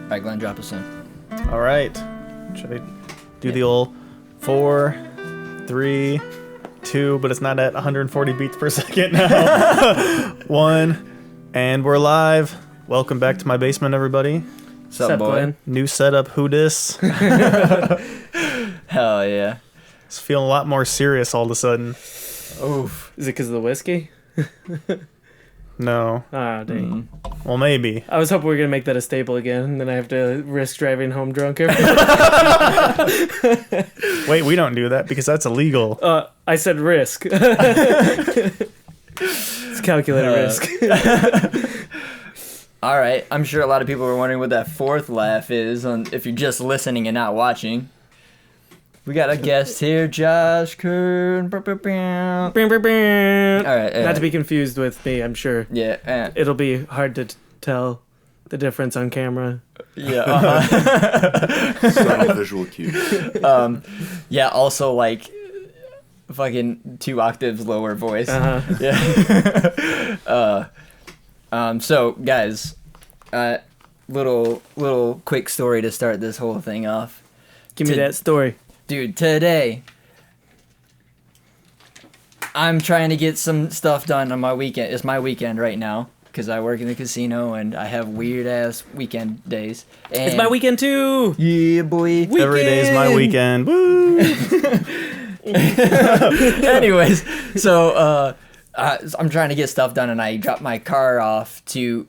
right, Glenn, drop us in. All right. Should I do the old 4, 3, 2, but it's not at 140 beats per second now. 1, and we're live. Welcome back to my basement, everybody. What's up, boy? Glenn? New setup, who dis? Hell yeah. It's feeling a lot more serious all of a sudden. Oof. Is it because of the whiskey? No. Ah, dang. Well, maybe. I was hoping we were going to make that a staple again, and then I have to risk driving home drunk every Wait, we don't do that because that's illegal. I said risk. It's calculated risk. All right. I'm sure a lot of people were wondering what that fourth laugh is if you're just listening and not watching. We got a guest here, Josh Kern. All right. Not to be confused with me, I'm sure. Yeah. It'll be hard to tell the difference on camera. Yeah. Subtle visual cues. Yeah. Also, like, fucking 2 octaves lower voice. Uh-huh. Yeah. So, guys, little quick story to start this whole thing off. Give me that story. Dude, today I'm trying to get some stuff done on my weekend. It's my weekend right now because I work in the casino and I have weird ass weekend days. And It's my weekend too. yeah, boy. Every day is my weekend. Woo! Anyways, so I'm trying to get stuff done and I dropped my car off to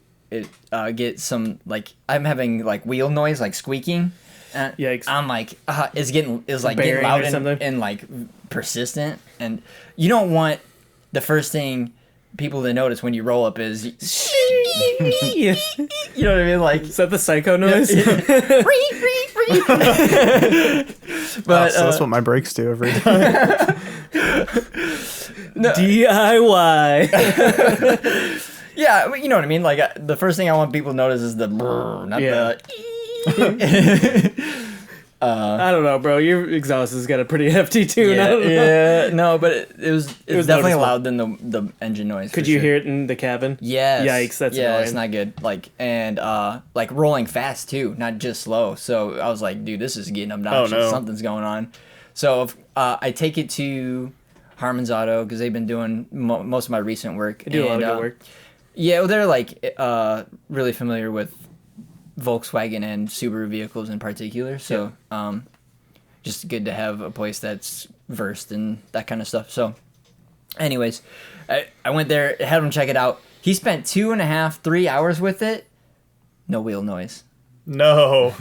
get some, like, I'm having like wheel noise, like squeaking. Yikes. I'm like, it's getting Bearing loud or something? and like persistent, and you don't want the first thing people to notice when you roll up is, you know what I mean, like. Is that the psycho noise? But So that's what my brakes do every time. DIY. Yeah, you know what I mean. Like the first thing I want people to notice is the brrr, not Yeah. the. I don't know, bro. Your exhaust has got a pretty hefty tune. I don't know. Yeah, no, but it was definitely noticeable. louder than the engine noise. Could for you sure. hear it in the cabin? Yes. Yikes, that's yeah, annoying. it's not good. Like, and like rolling fast too, not just slow. So I was like, dude, this is getting obnoxious. Oh, no. Something's going on. So I take it to Harmon's Auto because they've been doing most of my recent work. They do a lot of good work. Yeah, well, they're like really familiar with Volkswagen and Subaru vehicles in particular. So just good to have a place that's versed in that kind of stuff. So anyways, I went there, had him check it out. He spent 2.5, 3 hours with it. No wheel noise. No.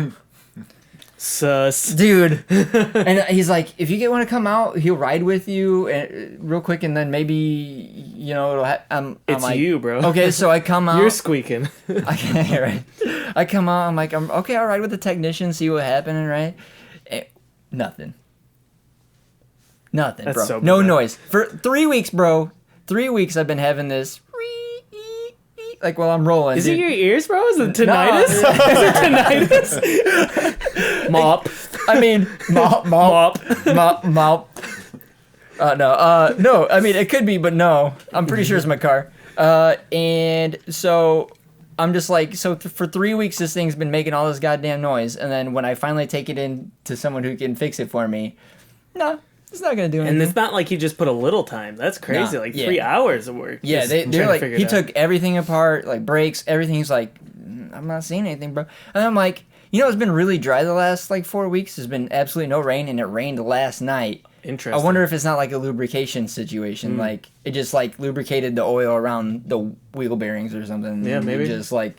Sus. Dude. And he's like, if you want to come out, he'll ride with you real quick, and then maybe, you know, I'm It's like, you, bro. Okay, so I come out. You're squeaking. Okay, right. I come out, I'm like, okay, I'll ride with the technician, see what happened, right? Nothing. Nothing, That's bro. so No bad. noise. For 3 weeks, bro. 3 weks I've been having this, like, while I'm rolling. Is dude. it your ears, bro? Is it tinnitus? Is it tinnitus? Mop. I mean, mop. No, I mean, it could be, but no. I'm pretty sure it's my car. And so I'm just like, for 3 weeks, this thing's been making all this goddamn noise. And then when I finally take it in to someone who can fix it for me, no, it's not going to do anything. And it's not like he just put a little time. That's crazy. No, like yeah. 3 hours of work. Yeah, just they're trying to like, figure he it out. took everything apart, like brakes, everything's like, I'm not seeing anything, bro. And I'm like, you know, it's been really dry the last like 4 weeks. There's been absolutely no rain, and it rained last night. Interesting. I wonder if it's not like a lubrication situation. Like it just like lubricated the oil around the wheel bearings or something. Yeah, maybe. Just like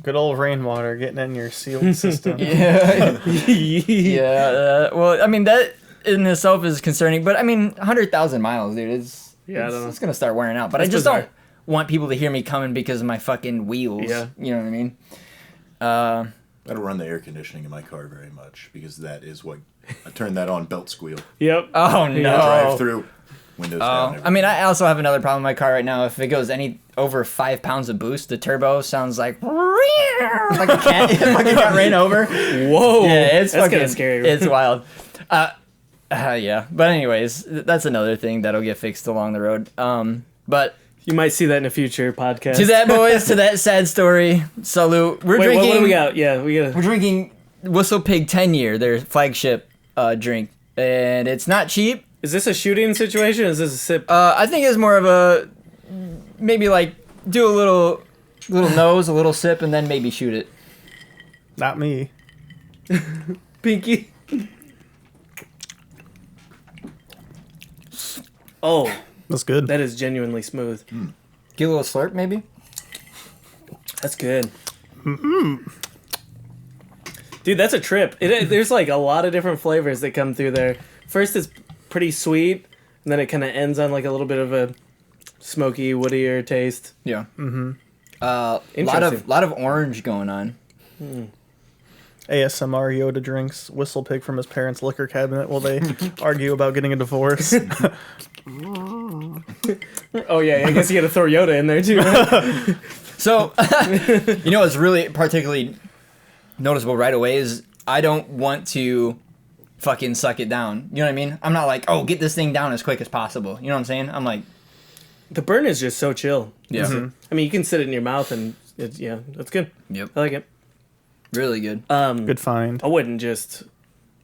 Good old rainwater getting in your sealed system. yeah, yeah. Well, I mean that in itself is concerning, but I mean 100,000 miles, dude. It's I don't know. It's gonna start wearing out. But That's I just bizarre. don't want people to hear me coming because of my fucking wheels. Yeah. You know what I mean? I don't run the air conditioning in my car very much because that is what I turn that on, belt squeal. Yep. Oh no. Drive through, windows down. I mean, I also have another problem in my car right now. If it goes any over 5 pounds of boost, the turbo sounds like like a cat, like a cat ran over. Whoa. Yeah, it's That's fucking kind of scary. It's wild. Yeah, but anyways, that's another thing that'll get fixed along the road. But You might see that in a future podcast. To that, boys, to that sad story. Salute. We're drinking. What do we got? Yeah, We're drinking Whistle Pig 10 Year, their flagship drink, and it's not cheap. Is this a shooting situation? Or is this a sip? I think it's more of a maybe like do a little nose, a little sip, and then maybe shoot it. Not me. Pinky. Oh, That's good. that is genuinely smooth. Get a little slurp, maybe. That's good. Dude, that's a trip. There's like a lot of different flavors that come through there. First, it's pretty sweet, and then it kind of ends on like a little bit of a smoky, woodier taste. Yeah. Interesting. Lot of orange going on. ASMR Yoda drinks Whistle Pig from his parents' liquor cabinet while they argue about getting a divorce. Oh yeah, I guess you got to throw Yoda in there too. Right? So, what's really particularly noticeable right away is I don't want to fucking suck it down. You know what I mean? I'm not like, oh, get this thing down as quick as possible. You know what I'm saying? I'm like, The burn is just so chill. yeah. Mm-hmm. I mean, you can sit it in your mouth and it's that's good. Yep. I like it. Really good. Good find. I wouldn't just.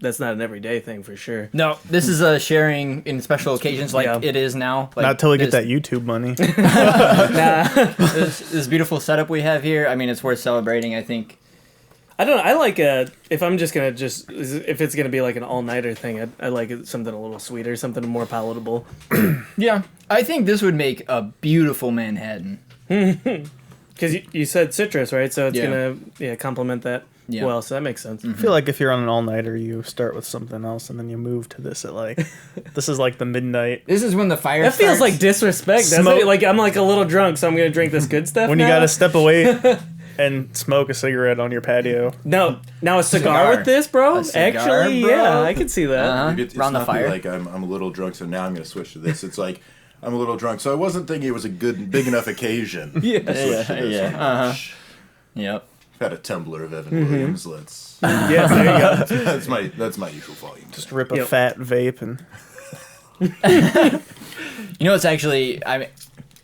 That's not an everyday thing for sure. No, this is a sharing in special occasions like Yeah. it is now. Like, Not till we get this- that YouTube money. this beautiful setup we have here. I mean, it's worth celebrating, I think. I don't know. I like if I'm just gonna if it's gonna be like an all nighter thing, I like something a little sweeter, something more palatable. Yeah. I think this would make a beautiful Manhattan. Because you said citrus, right? So it's Yeah. gonna complement that Yeah. well. So that makes sense. I feel like if you're on an all-nighter, you start with something else and then you move to this at like, this is like the midnight. This is when the fire That feels starts. like disrespect, doesn't Smoke- it? Like I'm like a little drunk, so I'm gonna drink this good stuff. When you now? gotta step away and smoke a cigarette on your patio. No, now a cigar Cigar. with this, bro. A cigar, Actually, bro? yeah, I can see that. Uh-huh. Maybe it's Around the not fire. Like I'm a little drunk, so now I'm going to switch to this. It's like I'm a little drunk, so I wasn't thinking it was a big enough occasion. Yeah. to switch to this. Yeah. I'm like, Uh-huh. "Shh, Yep. I've had a tumbler of Evan Williams. Let's. Yes, there you go. That's my usual volume. Just rip a Yep. fat vape and It's actually,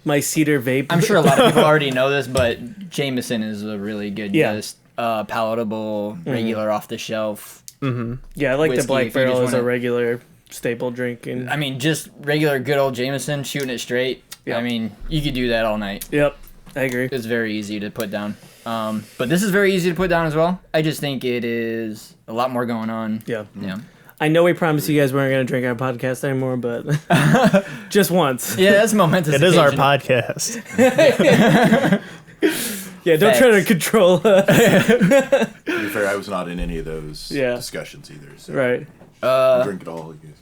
My cedar vape. I'm sure a lot of people already know this, but Jameson is a really good, Yeah. just palatable, regular, off the shelf. Yeah, I like the whiskey, Black if you Barrel just as a wanna- regular staple drink. And I mean, just regular, good old Jameson, shooting it straight. Yeah. I mean, you could do that all night. yep, I agree. It's very easy to put down. But this is very easy to put down as well. I just think it is a lot more going on. Yeah. Yeah. I know we promised you guys we weren't going to drink our podcast anymore, but just once. Yeah, that's momentous. it is our occasion. podcast. Yeah, don't try to control us. To be fair, I was not in any of those discussions either. So Right. drink it all. I guess.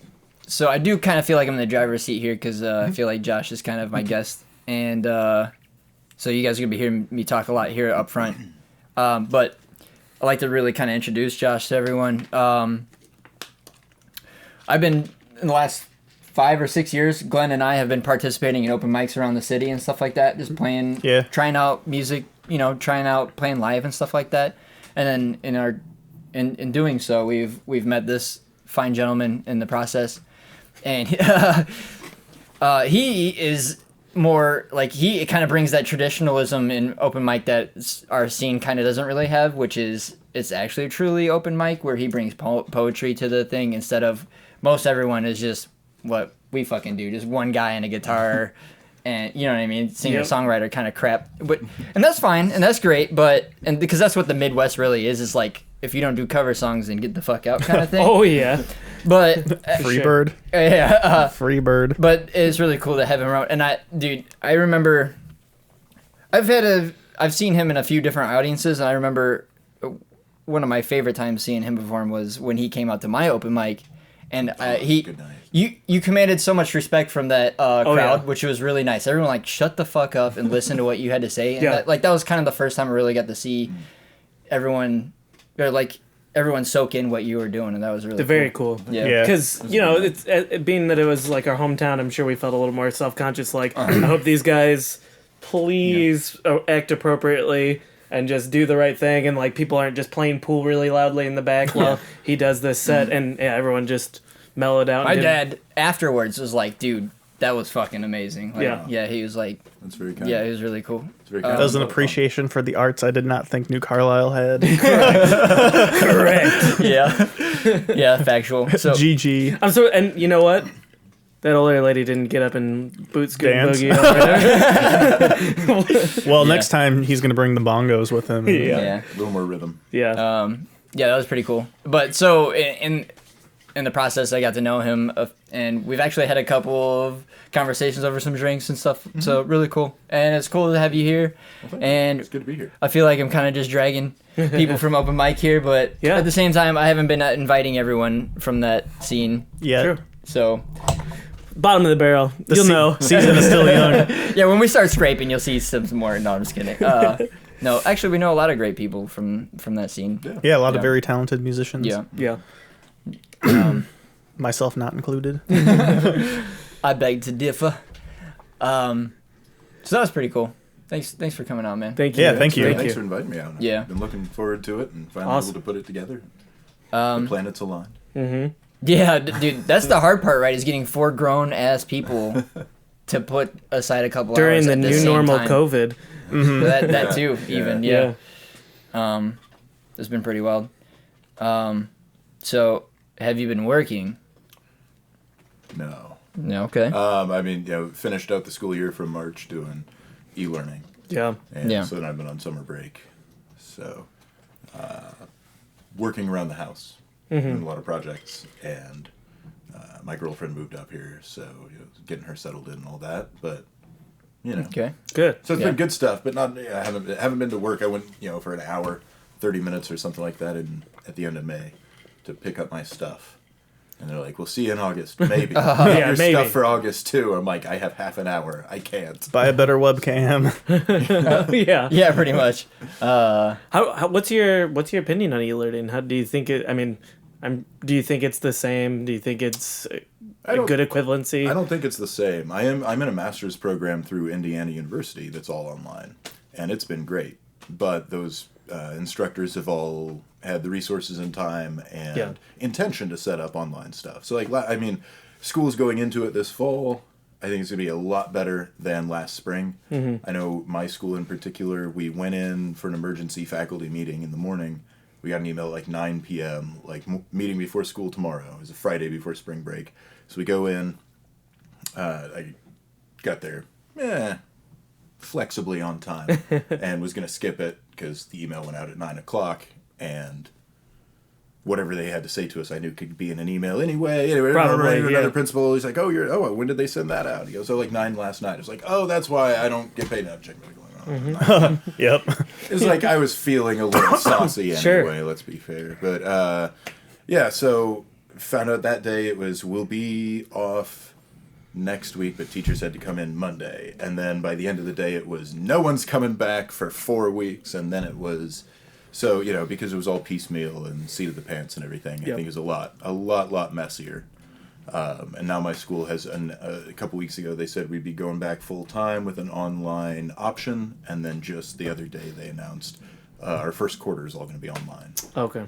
So I do kind of feel like I'm in the driver's seat here because I feel like Josh is kind of my guest, and so you guys are gonna be hearing me talk a lot here up front. But I like to really kind of introduce Josh to everyone. I've been in the last 5 or 6 years. Glenn and I have been participating in open mics around the city and stuff like that, just playing, trying out music, trying out playing live and stuff like that. And then in doing so, we've met this fine gentleman in the process. And he is more like he kind of brings that traditionalism in open mic that our scene kind of doesn't really have, which is it's actually a truly open mic where he brings poetry to the thing instead of most everyone is just what we fucking do, just one guy and a guitar and you know what I mean, singer songwriter kind of crap. But and that's fine and that's great, but and because that's what the Midwest really is like if you don't do cover songs then get the fuck out kind of thing. Oh, yeah. But Freebird. Yeah. Freebird. But it's really cool to have him around. And I remember I've seen him in a few different audiences, and I remember one of my favorite times seeing him perform was when he came out to my open mic, and Good night. you commanded so much respect from that crowd, yeah. which was really nice. Everyone like shut the fuck up and listen to what you had to say. And Yeah. that was kind of the first time I really got to see everyone soak in what you were doing, and that was really They're very cool. Yeah. Because, it's being that it was like our hometown, I'm sure we felt a little more self-conscious. Like, I hope these guys please act appropriately and just do the right thing. And, like, people aren't just playing pool really loudly in the back while he does this set. And, everyone just mellowed out. My dad afterwards was like, dude, that was fucking amazing. Like, Yeah. he was like, That's very kind. yeah, he was really cool. It's very kind. That was an appreciation for the arts I did not think New Carlisle had. Correct. Yeah, factual. So GG. I'm so, and you know what? That older lady didn't get up and boot scoot Dance. boogie over there. Well, next time he's going to bring the bongos with him. yeah. A little more rhythm. Yeah. Yeah, that was pretty cool. But so in the process, I got to know him, and we've actually had a couple of conversations over some drinks and stuff. So really cool, and it's cool to have you here. And It's good to be here. I feel like I'm kind of just dragging people from open mic here, but at the same time, I haven't been inviting everyone from that scene. Yeah. True. So Bottom of the barrel. You'll know. Season is still young. yeah, when we start scraping, you'll see some more. No, I'm just kidding. No, actually, we know a lot of great people from that scene. Yeah, a lot of very talented musicians. Yeah. Yeah. Myself not included. I beg to differ. So that was pretty cool. Thanks for coming on, man. Thank you. Yeah, thank you. Thanks for inviting me out. Yeah. I've been looking forward to it and finally able to put it together. The planets aligned. Mm-hmm. Yeah, dude, that's the hard part, right? Is getting 4 grown ass people to put aside a couple During hours the at new same normal time. COVID. That too, even Yeah. It's been pretty wild. So have you been working? No. No, okay. I mean, finished out the school year from March doing e-learning. Yeah. And so then I've been on summer break. So, working around the house, doing a lot of projects, and my girlfriend moved up here, so getting her settled in and all that. But Okay. Good. so it's been good stuff. But not. I haven't been to work. I went for an hour, 30 minutes or something like that, at the end of May, to pick up my stuff. And they're like, "We'll see you in August, maybe." Yeah, Your maybe. stuff for August too. I'm like, I have half an hour. I can't. Buy a better webcam. Yeah. Yeah, pretty much. What's your opinion on e-learning? How do you think it? I mean, do you think it's the same? Do you think it's a good equivalency? I don't think it's the same. I'm in a master's program through Indiana University that's all online, and it's been great. But those instructors have all had the resources and time and intention to set up online stuff. So school's going into it this fall. I think it's going to be a lot better than last spring. I know my school in particular, we went in for an emergency faculty meeting in the morning. We got an email at like 9 p.m., like meeting before school tomorrow. It was a Friday before spring break. So we go in. I got there flexibly on time and was going to skip it because the email went out at 9 o'clock. And whatever they had to say to us, I knew could be in an email anyway. Anyway, Probably, another principal, he's like, when did they send that out? He goes, like 9 last night. It's like, that's why I don't get paid now. Check what's going on. Yep. It's like I was feeling a little saucy anyway, Sure. let's be fair. But, so found out that day we'll be off next week, but teachers had to come in Monday. And then by the end of the day, it was no one's coming back for 4 weeks. And then it was... So, because it was all piecemeal and seat of the pants and everything, I think it was a lot messier. And now my school has, a couple weeks ago, they said we'd be going back full time with an online option. And then just the other day, they announced our first quarter is all going to be online. Okay.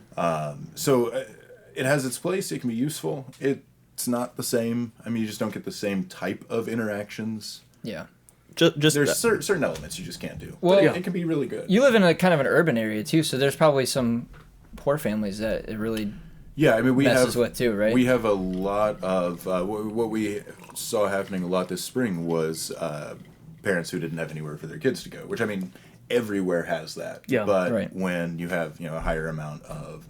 So it has its place. It can be useful. It's not the same. I mean, you just don't get the same type of interactions. Yeah. Just There's certain elements you just can't do. Well, But it can be really good. You live in a kind of an urban area too, so there's probably some poor families that it really Yeah, I mean, we messes have with too, right? We have a lot of what we saw happening a lot this spring was parents who didn't have anywhere for their kids to go. Which I mean, everywhere has that. Yeah, but right. when you have a higher amount of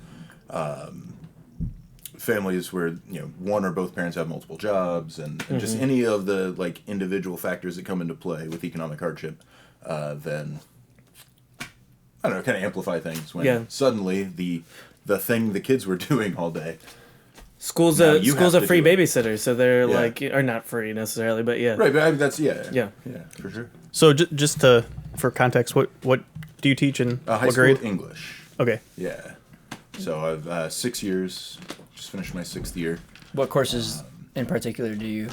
families where one or both parents have multiple jobs and just any of the individual factors that come into play with economic hardship, then I don't know, kind of amplify things when suddenly the thing the kids were doing all day. School's Now a you have to free do it. babysitter, so they're or not free necessarily, but yeah. Right, but that's yeah, for sure. So just for context, what do you teach in High what school grade? English. Okay. Yeah. So I've 6 years. Just finished my 6th year. What courses in particular do you?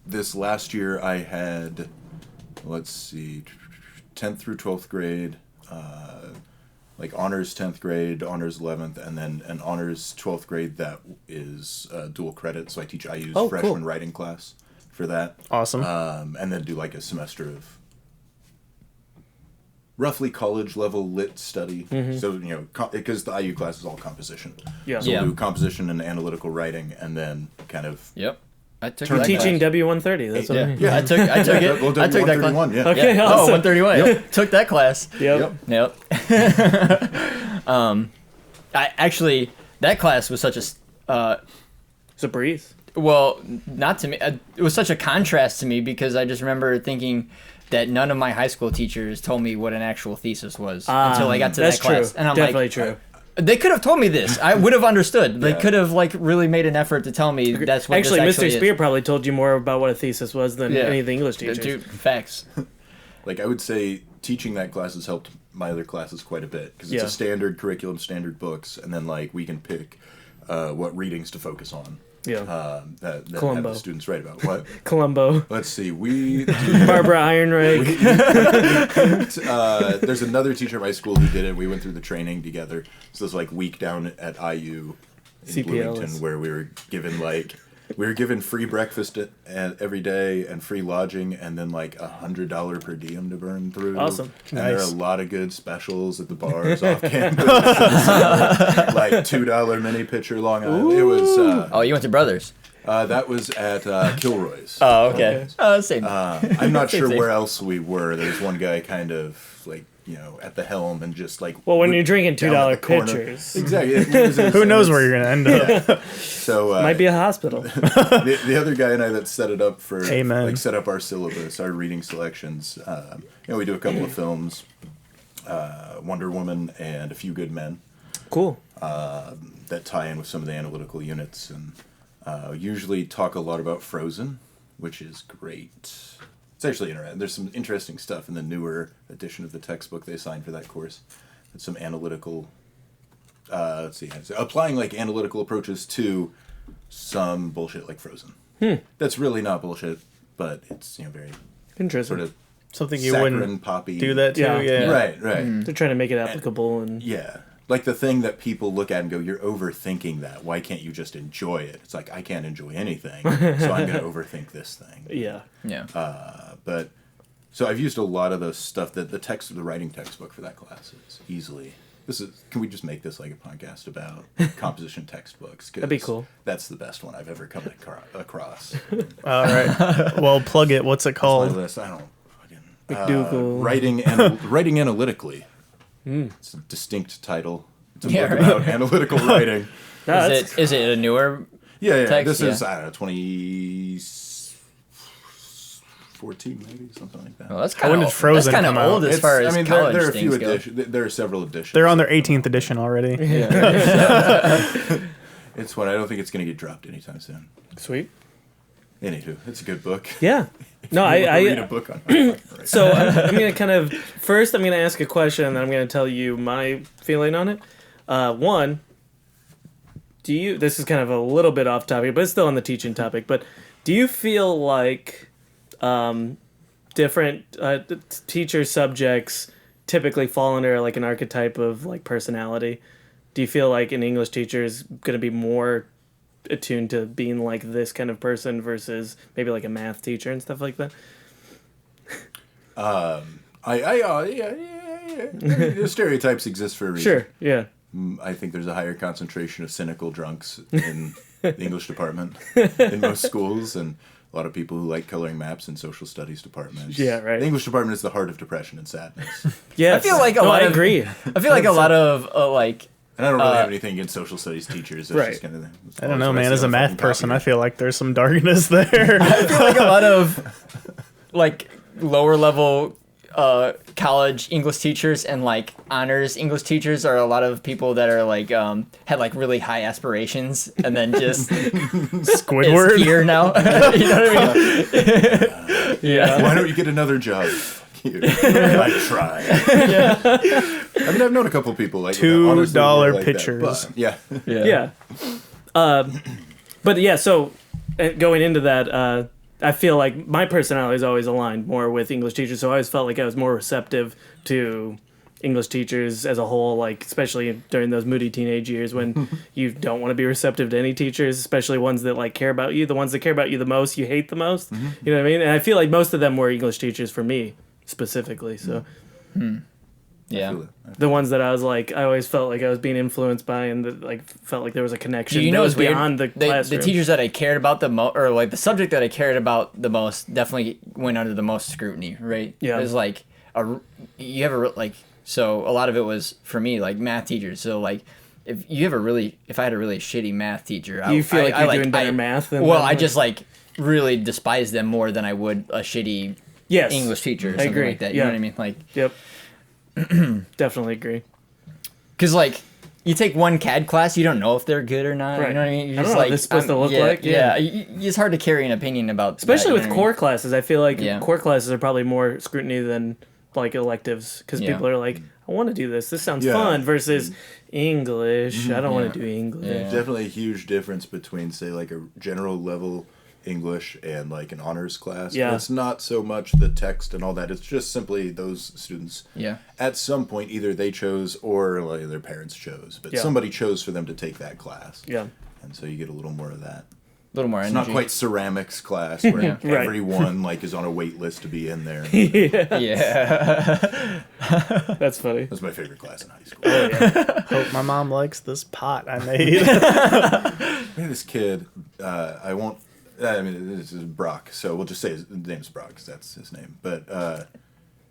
This last year I had, 10th through 12th grade, honors 10th grade, honors 11th, and then an honors 12th grade that is dual credit. So I teach IU's freshman writing class. for that. Awesome. And then do like a semester of roughly college level lit study. So, because the IU class is all composition. Yeah. So we'll do composition and analytical writing, and then kind of... Yep. I took You're that teaching class. W130. That's what I mean. I took it. We'll do I took that class. 131, yeah. Okay, Yeah. awesome. Oh, 131. Yep. Took that class. Yep. Yep. I actually, that class was such a It's a breeze. well, not to me. It was such a contrast to me because I just remember thinking that none of my high school teachers told me what an actual thesis was until I got to That's that class. true. And I'm Definitely like, true. they could have told me this. I would have understood. They Yeah. could have really made an effort to tell me that's what Actually, this Mr. actually Spear is. probably told you more about what a thesis was than any of the English teachers. Dude, facts. Like, I would say teaching that class has helped my other classes quite a bit, because it's Yeah. a standard curriculum, standard books, and then, like, we can pick what readings to focus on. Yeah. That have Columbo. the students write about. What? Columbo, Let's see. We Barbara Ehrenreich. there's another teacher at my school who did it. We went through the training together. So this like week down at IU in CPLs. Bloomington, where we were given free breakfast every day and free lodging, and then like $100 per diem to burn through. Awesome. And there are Nice. a lot of good specials at the bars off campus. Like $2 mini pitcher Long Island. It was Oh, you went to Brothers. that was at Kilroy's. Oh, okay. Same. I'm not sure Same. where else we were. There was one guy kind of like, at the helm and just like. Well, when you're drinking down at $2 the corner. pitchers, Exactly. Who knows where you're going to end up? So might be a hospital. the other guy and I that set it up for Amen. like set up our syllabus, our reading selections. We do a couple of films, Wonder Woman and A Few Good Men, Cool. that tie in with some of the analytical units, and usually talk a lot about Frozen, which is great. It's actually interesting. There's some interesting stuff in the newer edition of the textbook they assigned for that course. It's some analytical, applying like analytical approaches to some bullshit like Frozen. That's really not bullshit, but it's very Interesting. sort of Something you saccharine wouldn't poppy. do that to? Yeah. Yeah. Right. They're trying to make it applicable and Yeah. Like the thing that people look at and go, you're overthinking that. Why can't you just enjoy it? It's like, I can't enjoy anything, so I'm going to overthink this thing. yeah. Yeah. But so I've used a lot of the stuff that the writing textbook for that class is easily. Can we just make this like a podcast about composition textbooks? 'Cause That'd be cool. That's the best one I've ever come across. All right. Well, plug it. What's it My called? list, I don't fucking McDougal. writing analytically. It's a distinct title. It's a Yeah, book right. about analytical writing. No, Is it a newer? Yeah. Text, This is yeah. I don't know 2014 maybe, something like that. Well, that's When kind did of Frozen that's kind of come out? old as far as college there are a few things go. editions. There are several editions. They're on their 18th edition already. It's one. I don't think it's going to get dropped anytime soon. sweet. Anywho, it's a good book. Yeah. No, You wanna read a I book on. so I'm gonna kind of first I'm gonna ask a question and then I'm gonna tell you my feeling on it. One, this is kind of a little bit off topic, but it's still on the teaching topic. But do you feel like different teacher subjects typically fall under like an archetype of like personality? Do you feel like an English teacher is gonna be more attuned to being like this kind of person versus maybe like a math teacher and stuff like that? Yeah. The stereotypes exist for a reason. Sure. Yeah. I think there's a higher concentration of cynical drunks in the English department in most schools, and a lot of people who like coloring maps in social studies departments. Yeah, right. The English department is the heart of depression and sadness. Yeah. I feel like I I agree. feel like a lot of And I don't really have anything against social studies teachers. It's Right. just kind of, I don't know, man. As a math person, I feel like there's some darkness there. I feel like a lot of like lower level college English teachers and like honors English teachers are a lot of people that are like had like really high aspirations and then just Squidward. is here now. You know what I mean? Yeah. Why don't you get another job? You. I try. I mean, I've known a couple people like $2 $2 pitchers. Yeah. Yeah. But yeah, so going into that, I feel like my personality is always aligned more with English teachers, so I always felt like I was more receptive to English teachers as a whole, like especially during those moody teenage years when you don't want to be receptive to any teachers, especially ones that like care about you. The ones that care about you the most, you hate the most. You know what I mean? And I feel like most of them were English teachers for me specifically. So Yeah. the ones that I was like, I always felt like I was being influenced by, and that like felt like there was a connection. You know, that was it's weird. beyond the classroom. The teachers that I cared about the most, or like the subject that I cared about the most, definitely went under the most scrutiny. Right? Yeah. It was like so a lot of it was for me like math teachers. So like if I had a really shitty math teacher, you feel like you're doing better math than well, them? I just like really despise them more than I would a shitty yes. English teacher or I something agree. like that. You know what I mean? Like, Yep. Definitely agree. because like you take one CAD class, you don't know if they're good or not. Right. You know what I mean? You're I don't just know what like, this is supposed to look yeah, like. Yeah, it's hard to carry an opinion about, Especially that, with you know core what classes. I feel like Yeah. core classes are probably more scrutiny than like electives, because Yeah. people are like, I want to do this. This sounds Yeah. fun. Versus English. I don't want to do English. Yeah. Definitely a huge difference between, say, like a general level English and like an honors class. Yeah. It's not so much the text and all that. It's just simply those students. Yeah. At some point, either they chose or like, their parents chose, but Yeah. somebody chose for them to take that class. Yeah. And so you get a little more of that. A little more It's energy. not quite ceramics class where Yeah. Right. everyone like is on a wait list to be in there. Yeah. That's funny. That's my favorite class in high school. Hope my mom likes this pot I made. We had this kid. I mean, this is Brock, so we'll just say his name's Brock because that's his name. But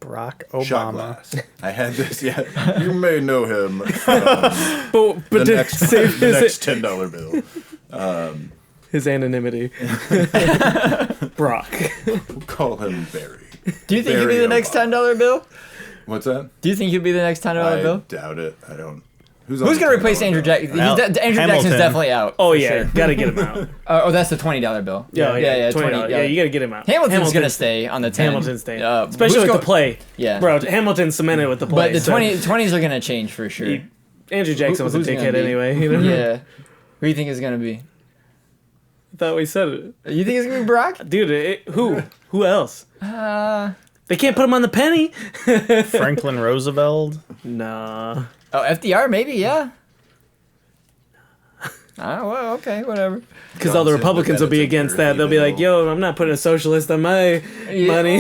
Barack shot Obama. glass. I had this. Yeah, you may know him. From But the to next save the his, next $10 bill. his anonymity. Brock. We'll call him Barry. Do you think he'll be Very the next $10 bill? What's that? Do you think he'll be the next $10 I bill? doubt it. I don't. Who's going to replace Andrew Jackson? Andrew Hamilton. Jackson's definitely out. Oh for yeah, sure. gotta get him out. Oh, that's the $20 bill. Yeah, $20. $20. Yeah, you gotta get him out. Hamilton's going to stay on the 10. Hamilton's staying, who's especially with the play. Yeah. Bro, Hamilton's cemented with the play. But the so 20s are going to change for sure. Andrew Jackson was a Who's gonna dickhead be? anyway. You know? Yeah. Who do you think is going to be? I thought we said it, You think it's going to be Brock? dude. Who else? They can't put him on the penny. Franklin Roosevelt. Nah. Oh, FDR, maybe, yeah. Oh, well, okay, whatever. Because all the Johnson, Republicans will be Benedict against that. They'll be like, Evil. yo, I'm not putting a socialist on my money.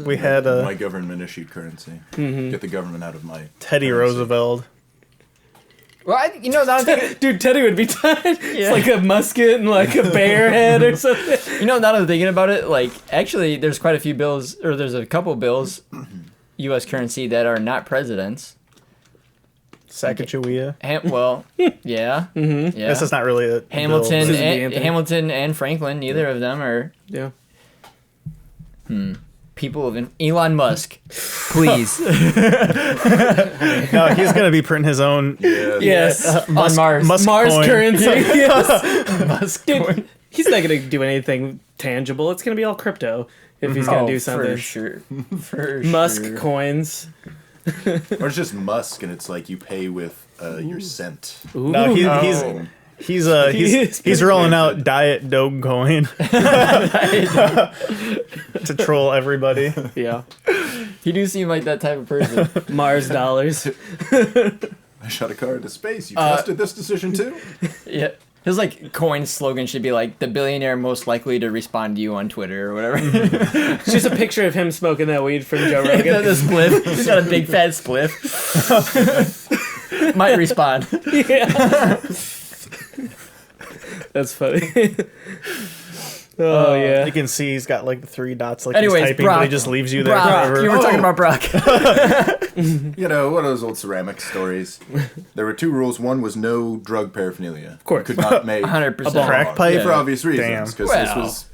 We had My government issued currency. Mm-hmm. Get the government out of my Teddy currency. Roosevelt. Well, now I'm thinking, Dude, Teddy would be tied. It's like a musket and like a bear head or something. now that I'm thinking about it, like, actually, there's quite a few bills, or there's a couple bills, U.S. currency, that are not presidents. Sacagawea. Yeah. Yeah. This is not really a Hamilton, bill, This is and, Anthony. Hamilton and Franklin, neither of them are Yeah. people of Elon Musk. Please. but- No, he's gonna be printing his own Yeah. Yes. On Mars. Musk Mars coin. currency. Yes. Musk Dude, he's not going to do anything tangible. It's going to be all crypto if he's going to do something. For sure. For Musk sure. coins. Or it's just Musk, and it's like you pay with your cent. Ooh. No, Oh. he's rolling out Diet Dogecoin to troll everybody. Yeah. He do seem like that type of person. Mars dollars. I shot a car into space. You trusted this decision too? Yeah. His like coin slogan should be like the billionaire most likely to respond to you on Twitter or whatever. It's just a picture of him smoking that weed from Joe Rogan. the spliff. He's got a big fat spliff. Might respond. Yeah. That's funny. Oh, yeah. You can see he's got like the 3 dots like Anyways, he's typing, Brock. but he just leaves you there Brock. forever. You were talking about Brock. You know, one of those old ceramic stories. There were 2 rules. One was no drug paraphernalia. Of course. You could not make 100%. Crack pipe? for obvious reasons, Damn. because Well, this was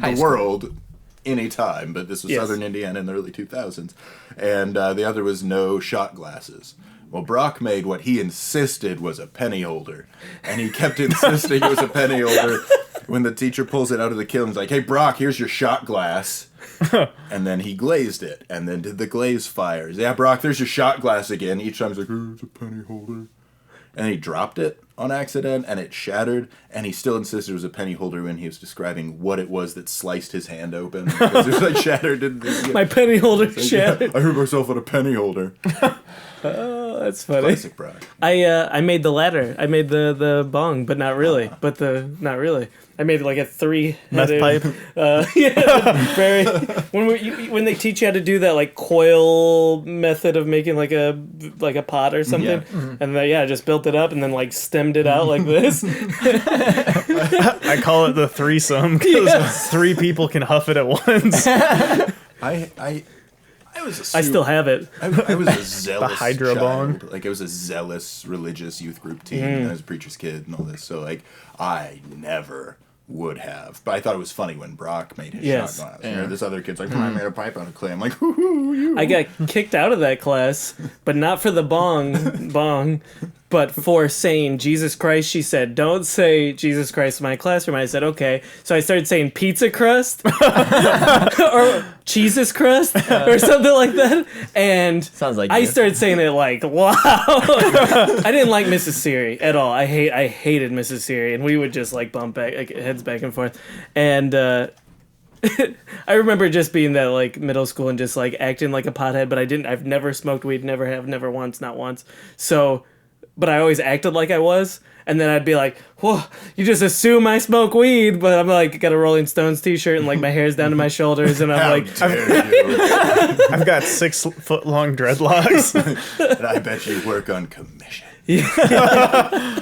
high the school. world any time, but this was Yes. southern Indiana in the early 2000s. And the other was no shot glasses. Well, Brock made what he insisted was a penny holder. And he kept insisting it was a penny holder. When the teacher pulls it out of the kiln, he's like, hey, Brock, here's your shot glass. And then he glazed it, and then did the glaze fires. Yeah, Brock, there's your shot glass again. Each time he's like, oh, it's a penny holder. and then he dropped it on accident, and it shattered, and he still insisted it was a penny holder when he was describing what it was that sliced his hand open. Because it was like shattered. My penny holder like, shattered. Yeah, I hurt myself with a penny holder. Oh, that's funny. Classic Brock. I made the ladder. I made the bong, but not really. Not really. I made like a 3-headed Meth pipe. Very. When they teach you how to do that like coil method of making like a pot or something, Yeah. and then, I just built it up and then like stemmed it out like this. I call it the threesome because 3 people can huff it at once. I was I still have it. I was a zealous Hydro child. bong. Like I was a zealous religious youth group team. And I was a preacher's kid and all this. So like I never would have. But I thought it was funny when Brock made his Yes. shot glass. You know, this other kid's like, I made a pipe out of clay. I'm like, hoo you. I got kicked out of that class, but not for the bong, but for saying Jesus Christ. She said, "Don't say Jesus Christ in my classroom." I said, "Okay." So I started saying pizza crust or Jesus crust or something like that. And Sounds like I you. started saying it like, wow. I didn't like Mrs. Siri at all. I hated Mrs. Siri, and we would just like bump back like, heads back and forth. And I remember just being that like middle school and just like acting like a pothead, but I've never smoked weed, never once, not once. So, but I always acted like I was, and then I'd be like, "Whoa, you just assume I smoke weed," but I'm like got a Rolling Stones t-shirt and like my hair's down to my shoulders, and I'm How like, dare you. I've got 6-foot-long dreadlocks. And I bet you work on commission. yeah,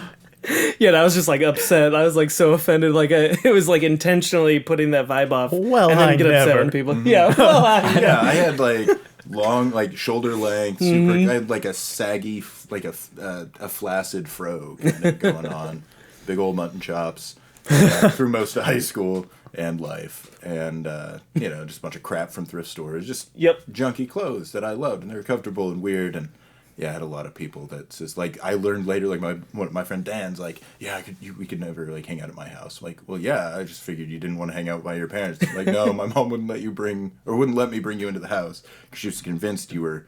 and I was just like upset. I was like so offended, like it was like intentionally putting that vibe off. Well, and then I get upset never. when people. Yeah, well, Yeah, I had like long, like shoulder length, super. I had like a saggy, like a flaccid fro kind of going on, big old mutton chops through most of high school and life, and just a bunch of crap from thrift stores, just junky clothes that I loved, and they were comfortable and weird, and yeah, I had a lot of people that's just like I learned later, like my friend Dan's like, yeah, we could never like hang out at my house. I'm like, well, yeah, I just figured you didn't want to hang out by your parents. Like, no, my mom wouldn't let me bring you into the house because she was convinced you were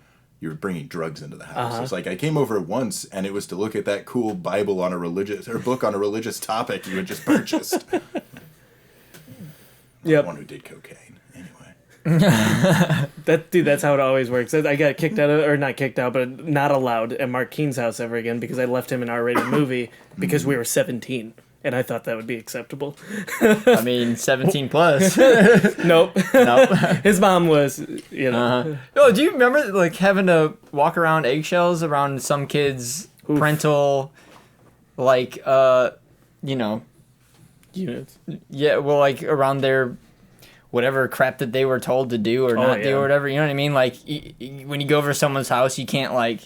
bringing drugs into the house. It's like I came over once and it was to look at that cool Bible book on a religious topic you had just purchased. Yep. One who did cocaine. Anyway. That's how it always works. I got kicked out or not kicked out, but not allowed at Mark Keen's house ever again because I left him an R-rated movie because we were 17. And I thought that would be acceptable. I mean, 17 plus. Nope. Nope. His mom was, Oh, do you remember like having to walk around eggshells around some kids' parental, like, units. yeah, well, like around their whatever crap that they were told to do or not do or whatever. You know what I mean? Like when you go over someone's house, you can't like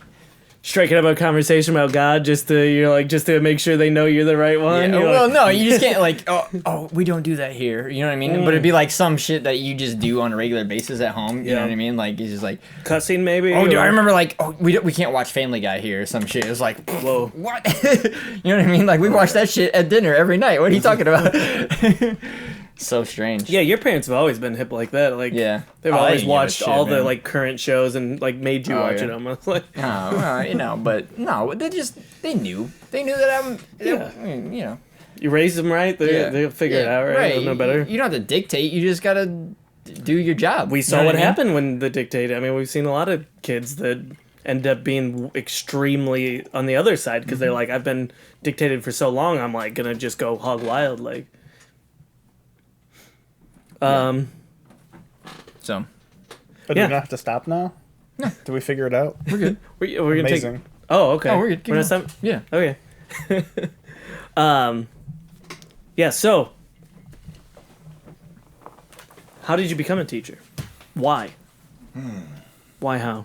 striking up a conversation about God just to make sure they know you're the right one. Yeah, You're well, like, no, you just can't like, oh, we don't do that here. You know what I mean? But it'd be like some shit that you just do on a regular basis at home. You know what I mean? Like it's just like cussing maybe. oh, dude, I remember like, oh, we can't watch Family Guy here or some shit. It was like, whoa, what? You know what I mean? Like we watch that shit at dinner every night. What are you talking about? So strange. Yeah, your parents have always been hip like that. Like, Yeah. they've Oh, they always didn't give a watched shit, all the man. like current shows and like made you watch yeah. them. I was like, Oh, well, but no, they knew that I'm, Yeah. You raised them right, they'll figure it out, right? They'll know better. You don't have to dictate. You just gotta do your job. We saw You know what I mean? happened when the dictator. I mean, we've seen a lot of kids that end up being extremely on the other side because they're like, I've been dictated for so long, I'm like gonna just go hog wild, like. So But Yeah. do we not have to stop now? No. Do we figure it out? we're good. We're gonna Amazing. take. Oh, okay. Oh, we're good. Keep We're not going. stop- Yeah. Okay. Yeah. So, how did you become a teacher? Why? Why? How?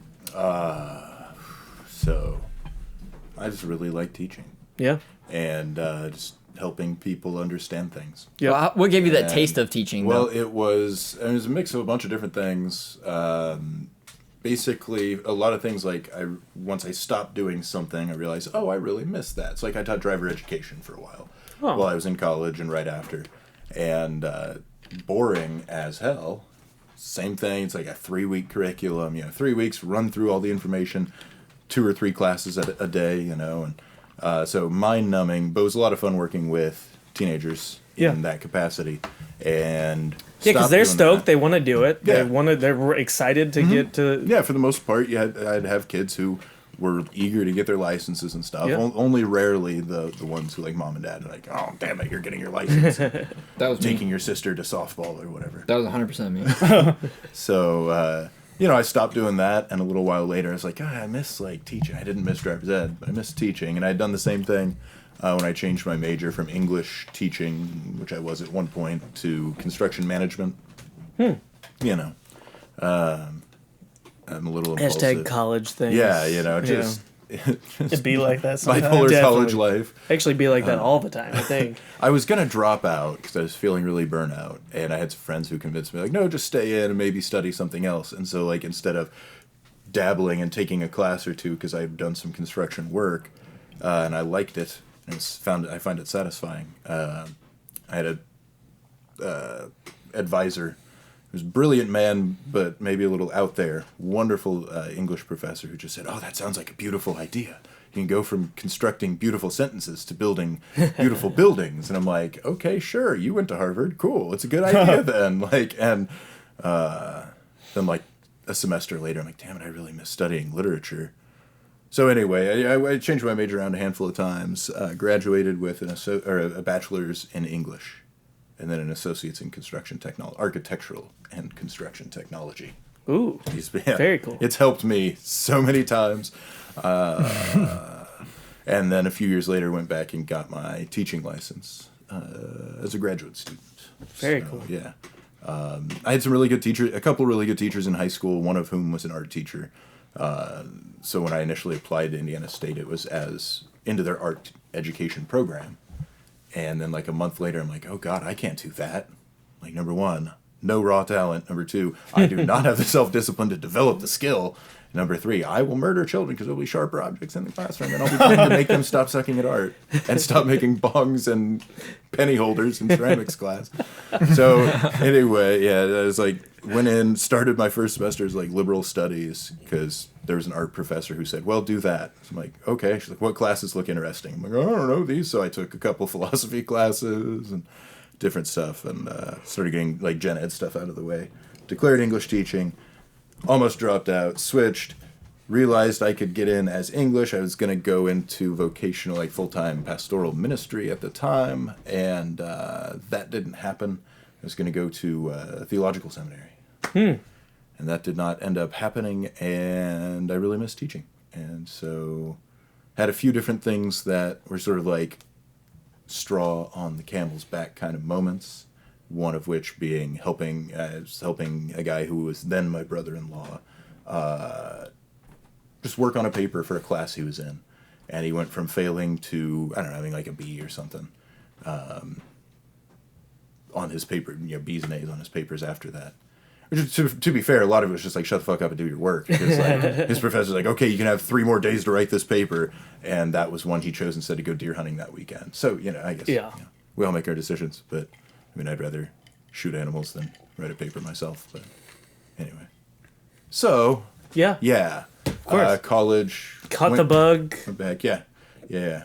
So I just really like teaching Yeah. and just helping people understand things. Yeah. Well, what gave you that And- taste of teaching? Well, though? it was a mix of a bunch of different things. Basically, a lot of things like once I stopped doing something, I realized, I really missed that. It's like I taught driver education for a while while I was in college and right after. And boring as hell. Same thing. It's like a 3-week curriculum. 3 weeks, run through all the information, 2 or 3 classes a day, and So mind-numbing, but it was a lot of fun working with teenagers in that capacity. And yeah, because they're stoked. They want to do it. Yeah. They're excited to get to. Yeah, for the most part, I'd have kids who were eager to get their licenses and stuff. Only rarely the ones who, like, mom and dad are like, oh, damn it, you're getting your license. That was taking your sister to softball or whatever. That was 100% me. So, I stopped doing that, and a little while later, I was like, I miss, like, teaching. I didn't miss driver's ed, but I miss teaching. And I'd done the same thing when I changed my major from English teaching, which I was at one point, to construction management. I'm a little impulsive. #college thing. Yeah, just... It'd be like that sometimes. Bipolar college life. Actually be like that all the time, I think. I was going to drop out because I was feeling really burnout, and I had some friends who convinced me, like, no, just stay in and maybe study something else. And so, like, instead of dabbling and taking a class or two, because I've done some construction work, and I liked it, and I find it satisfying. I had a advisor. He was a brilliant man, but maybe a little out there. Wonderful English professor who just said, oh, that sounds like a beautiful idea. You can go from constructing beautiful sentences to building beautiful buildings. And I'm like, okay, sure. You went to Harvard. Cool. It's a good idea then. Then like a semester later, I'm like, damn it, I really miss studying literature. So anyway, I changed my major around a handful of times. Graduated with a bachelor's in English. And then an associate's in construction technology, architectural and construction technology. Ooh, very cool. It's helped me so many times. And then a few years later, went back and got my teaching license as a graduate student. Very cool. Yeah. I had some really good teachers, a couple really good teachers in high school, one of whom was an art teacher. So when I initially applied to Indiana State, it was into their art education program. And then, like, a month later, I'm like, oh, God, I can't do that. Like, number one, no raw talent. Number two, I do not have the self-discipline to develop the skill. Number three, I will murder children because there'll be sharper objects in the classroom, and I'll be trying to make them stop sucking at art and stop making bongs and penny holders in ceramics class. So, anyway, I was like, went in, started my first semester as, like, liberal studies because there was an art professor who said, well, do that. So I'm like, okay. She's like, what classes look interesting? I'm like, I don't know these. So I took a couple philosophy classes and different stuff and started getting, like, gen ed stuff out of the way. Declared English teaching, almost dropped out, switched, realized I could get in as English. I was going to go into vocational, like, full-time pastoral ministry at the time, and that didn't happen. I was going to go to a theological seminary. And that did not end up happening, and I really missed teaching. And so had a few different things that were sort of like straw on the camel's back kind of moments, one of which being helping a guy who was then my brother-in-law just work on a paper for a class he was in. And he went from failing to, I don't know, having like a B or something on his paper, B's and A's on his papers after that. Which, to be fair, a lot of it was just like, shut the fuck up and do your work. Because like, his professor's like, okay, you can have 3 more days to write this paper. And that was one he chose instead to go deer hunting that weekend. So, I guess we all make our decisions. But, I mean, I'd rather shoot animals than write a paper myself. But anyway. So, yeah. Of course. College. Caught the bug. Went back, yeah.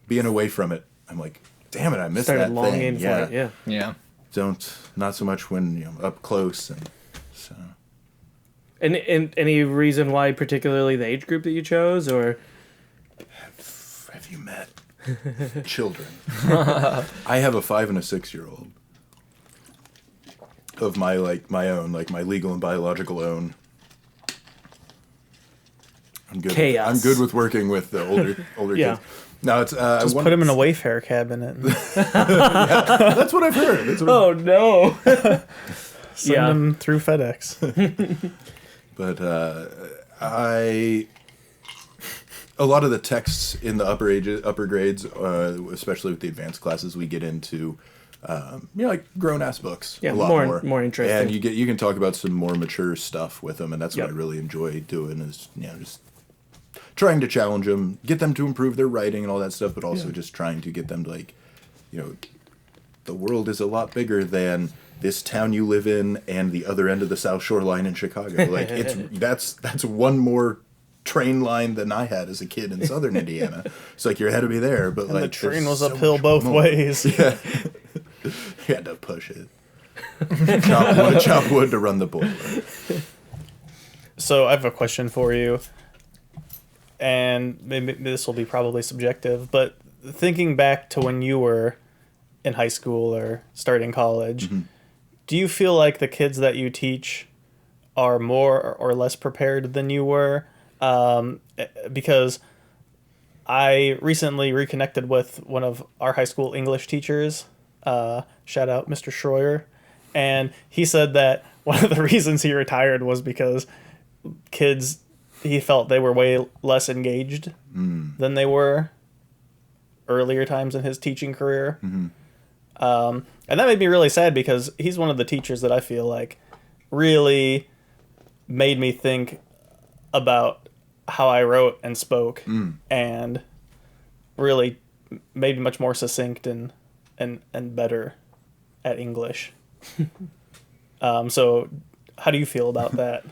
Being away from it, I'm like, damn it, I missed Started that longing thing. for it, Yeah. Not so much when, up close and so. And any reason why, particularly the age group that you chose, or have you met children? I have a 5 and a 6-year-old of my own, like my legal and biological own. I'm good. Chaos. I'm good with working with the older kids. No, it's just put him in a Wayfair cabinet. That's what I've heard. No. Send them through FedEx. But a lot of the texts in the upper grades, especially with the advanced classes, we get into, like grown-ass books. Yeah, a lot more interesting. And you can talk about some more mature stuff with them, and that's what I really enjoy doing is, just trying to challenge them, get them to improve their writing and all that stuff, but also just trying to get them to, like, the world is a lot bigger than this town you live in and the other end of the South Shore line in Chicago. Like, that's one more train line than I had as a kid in southern Indiana. It's like you're ahead of me there, but And like the train there's was so uphill much both more. ways. Yeah. You had to push it. Chop wood to run the boiler. So I have a question for you, and maybe this will be probably subjective, but thinking back to when you were in high school or starting college, do you feel like the kids that you teach are more or less prepared than you were? Because I recently reconnected with one of our high school English teachers, shout out Mr. Schroyer, and he said that one of the reasons he retired was because kids, he felt they were way less engaged than they were earlier times in his teaching career. And that made me really sad because he's one of the teachers that I feel like really made me think about how I wrote and spoke and really made me much more succinct and better at English. So how do you feel about that?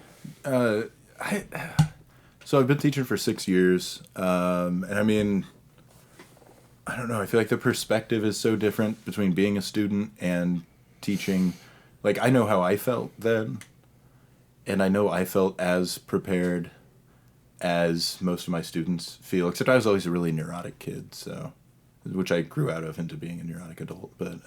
So I've been teaching for 6 years, and I mean, I don't know. I feel like the perspective is so different between being a student and teaching. Like, I know how I felt then, and I know I felt as prepared as most of my students feel, except I was always a really neurotic kid, so, which I grew out of into being a neurotic adult. But,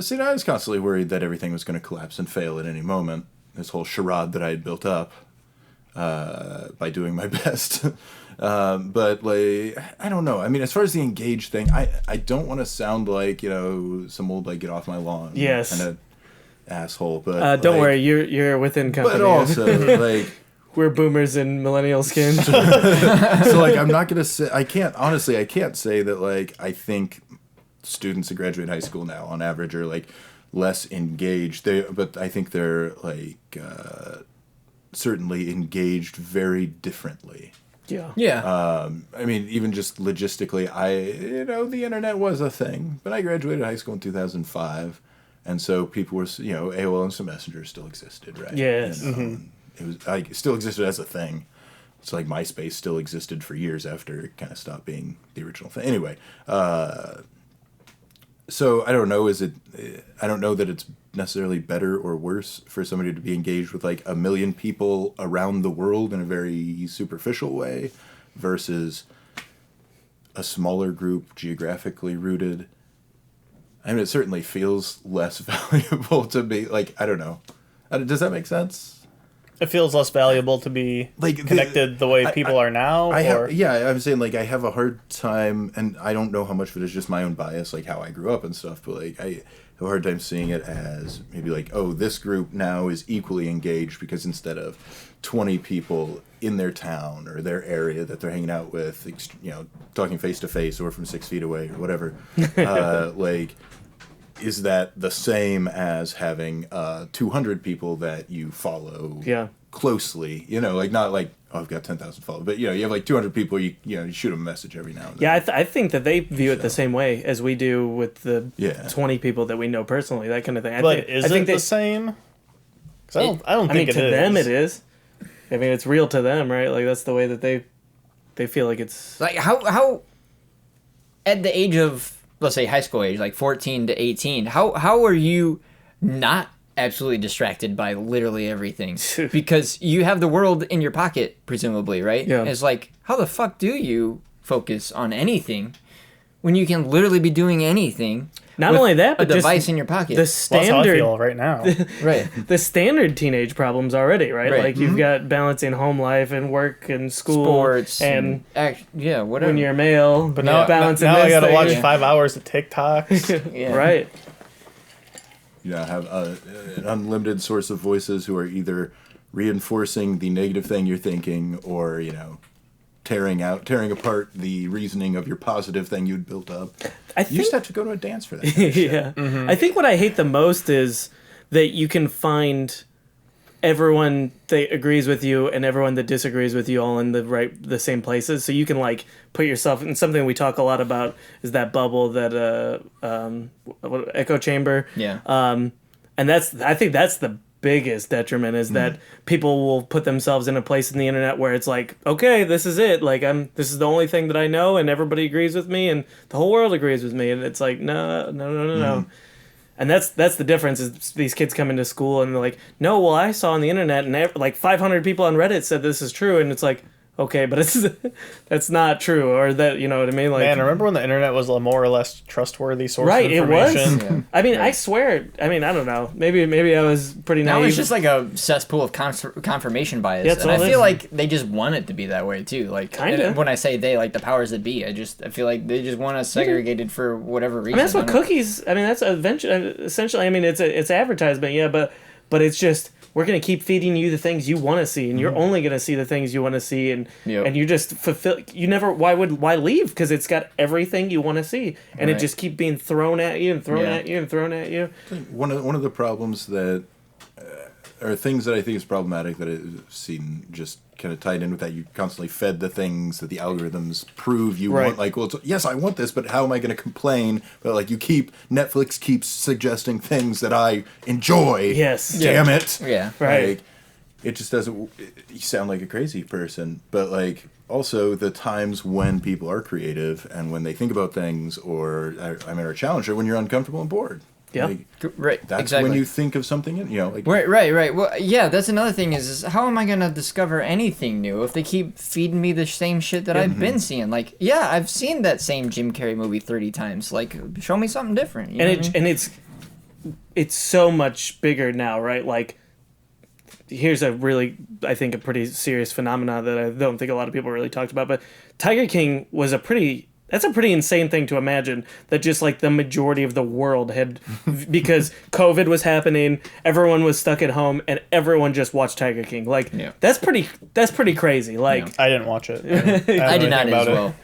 see, I was constantly worried that everything was going to collapse and fail at any moment. This whole charade that I had built up by doing my best. But, like, I don't know. I mean, as far as the engaged thing, I don't want to sound like, you know, some old, like, get off my lawn kind of asshole. But don't like, worry, you're within company. But also, like... We're boomers in millennial skin. So, like, I'm not going to say... I can't say that, like, I think students that graduate high school now, on average, are, like, less engaged. But I think they're, like, certainly engaged very differently. Yeah. I mean, even just logistically, the internet was a thing, but I graduated high school in 2005, and so people were, AOL Instant Messenger still existed, right? Yes. And, it was still existed as a thing. It's like MySpace still existed for years after it kind of stopped being the original thing. Anyway, so I don't know. I don't know that it's necessarily better or worse for somebody to be engaged with like 1 million people around the world in a very superficial way versus a smaller group geographically rooted. I mean, it certainly feels less valuable to be like, I don't know. Does that make sense? It feels less valuable to be connected the way people are now? I'm saying, like, I have a hard time, and I don't know how much of it is just my own bias, like how I grew up and stuff, but, like, I have a hard time seeing it as maybe, like, oh, this group now is equally engaged because instead of 20 people in their town or their area that they're hanging out with, talking face-to-face or from 6 feet away or whatever, like... Is that the same as having 200 people that you follow closely? Like not like, oh, I've got 10,000 followers, but you have like 200 people. You shoot them a message every now and then. Yeah, I think that they view it the same way as we do with the 20 people that we know personally, that kind of thing. But is it the same? Because I don't think it is. To them it is. I mean, it's real to them, right? Like that's the way that they feel like it's like how at the age of, let's say, high school age, like 14 to 18, how are you not absolutely distracted by literally everything? Because you have the world in your pocket, presumably, right? Yeah. It's like, how the fuck do you focus on anything when you can literally be doing anything? Not only that, but a device in your pocket. The standard, that's how I feel right now. Right. The standard teenage problems already, right? Right. Like you've got balancing home life and work and school, sports, and whatever. when you're male, But now I gotta watch 5 hours of TikToks. Yeah. Right. Have an unlimited source of voices who are either reinforcing the negative thing you're thinking or tearing apart the reasoning of your positive thing you'd built up. You just have to go to a dance for that. Yeah. Mm-hmm. I think what I hate the most is that you can find everyone that agrees with you and everyone that disagrees with you all in the same places. So you can like put yourself in something we talk a lot about is that bubble, that echo chamber. Yeah. And I think that's the biggest detriment is that people will put themselves in a place in the internet where it's like, okay, this is it. Like this is the only thing that I know, and everybody agrees with me, and the whole world agrees with me, and it's like, no. And that's the difference is these kids come into school and they're like, no, well, I saw on the internet and like 500 people on Reddit said this is true, and it's like, okay, but that's not true, or that, you know what I mean? Like, man, remember when the internet was a more or less trustworthy source right, of information? It was. Yeah. I mean, I swear. I mean, I don't know. Maybe I was pretty naive. Now it's just like a cesspool of confirmation bias, Yeah, and I feel like they just want it to be that way too. Like, Kinda. when I say they, like the powers that be, I feel like they just want us segregated for whatever reason. I mean, that's what cookies. I mean, that's essentially. I mean, it's advertisement, yeah, but it's just. We're going to keep feeding you the things you want to see, and you're only going to see the things you want to see, and you just fulfill. You never. Why leave? Because it's got everything you want to see, and it just keep being thrown at you and thrown at you and thrown at you. One of the problems that, or things that I think is problematic that I've seen just kind of tied in with that, you constantly fed the things that the algorithms prove you want. Like, well, yes, I want this, but how am I going to complain? But like, Netflix keeps suggesting things that I enjoy. Yes. Damn it. Yeah. Right. Like, it just doesn't. You sound like a crazy person, but like also the times when people are creative and when they think about things, or are challenged, or when you're uncomfortable and bored. Yeah. Like, Right. that's exactly. when you think of something, like Right. Well, yeah, that's another thing is how am I going to discover anything new if they keep feeding me the same shit that I've been seeing? Like, yeah, I've seen that same Jim Carrey movie 30 times. Like, show me something different. You know what I mean? It's so much bigger now, right? Like, here's a really, I think, a pretty serious phenomena that I don't think a lot of people really talked about, but Tiger King was that's a pretty insane thing to imagine, that just like the majority of the world had, because COVID was happening, everyone was stuck at home, and everyone just watched Tiger King. Like, that's pretty crazy. Like, I didn't watch it. I did not as well.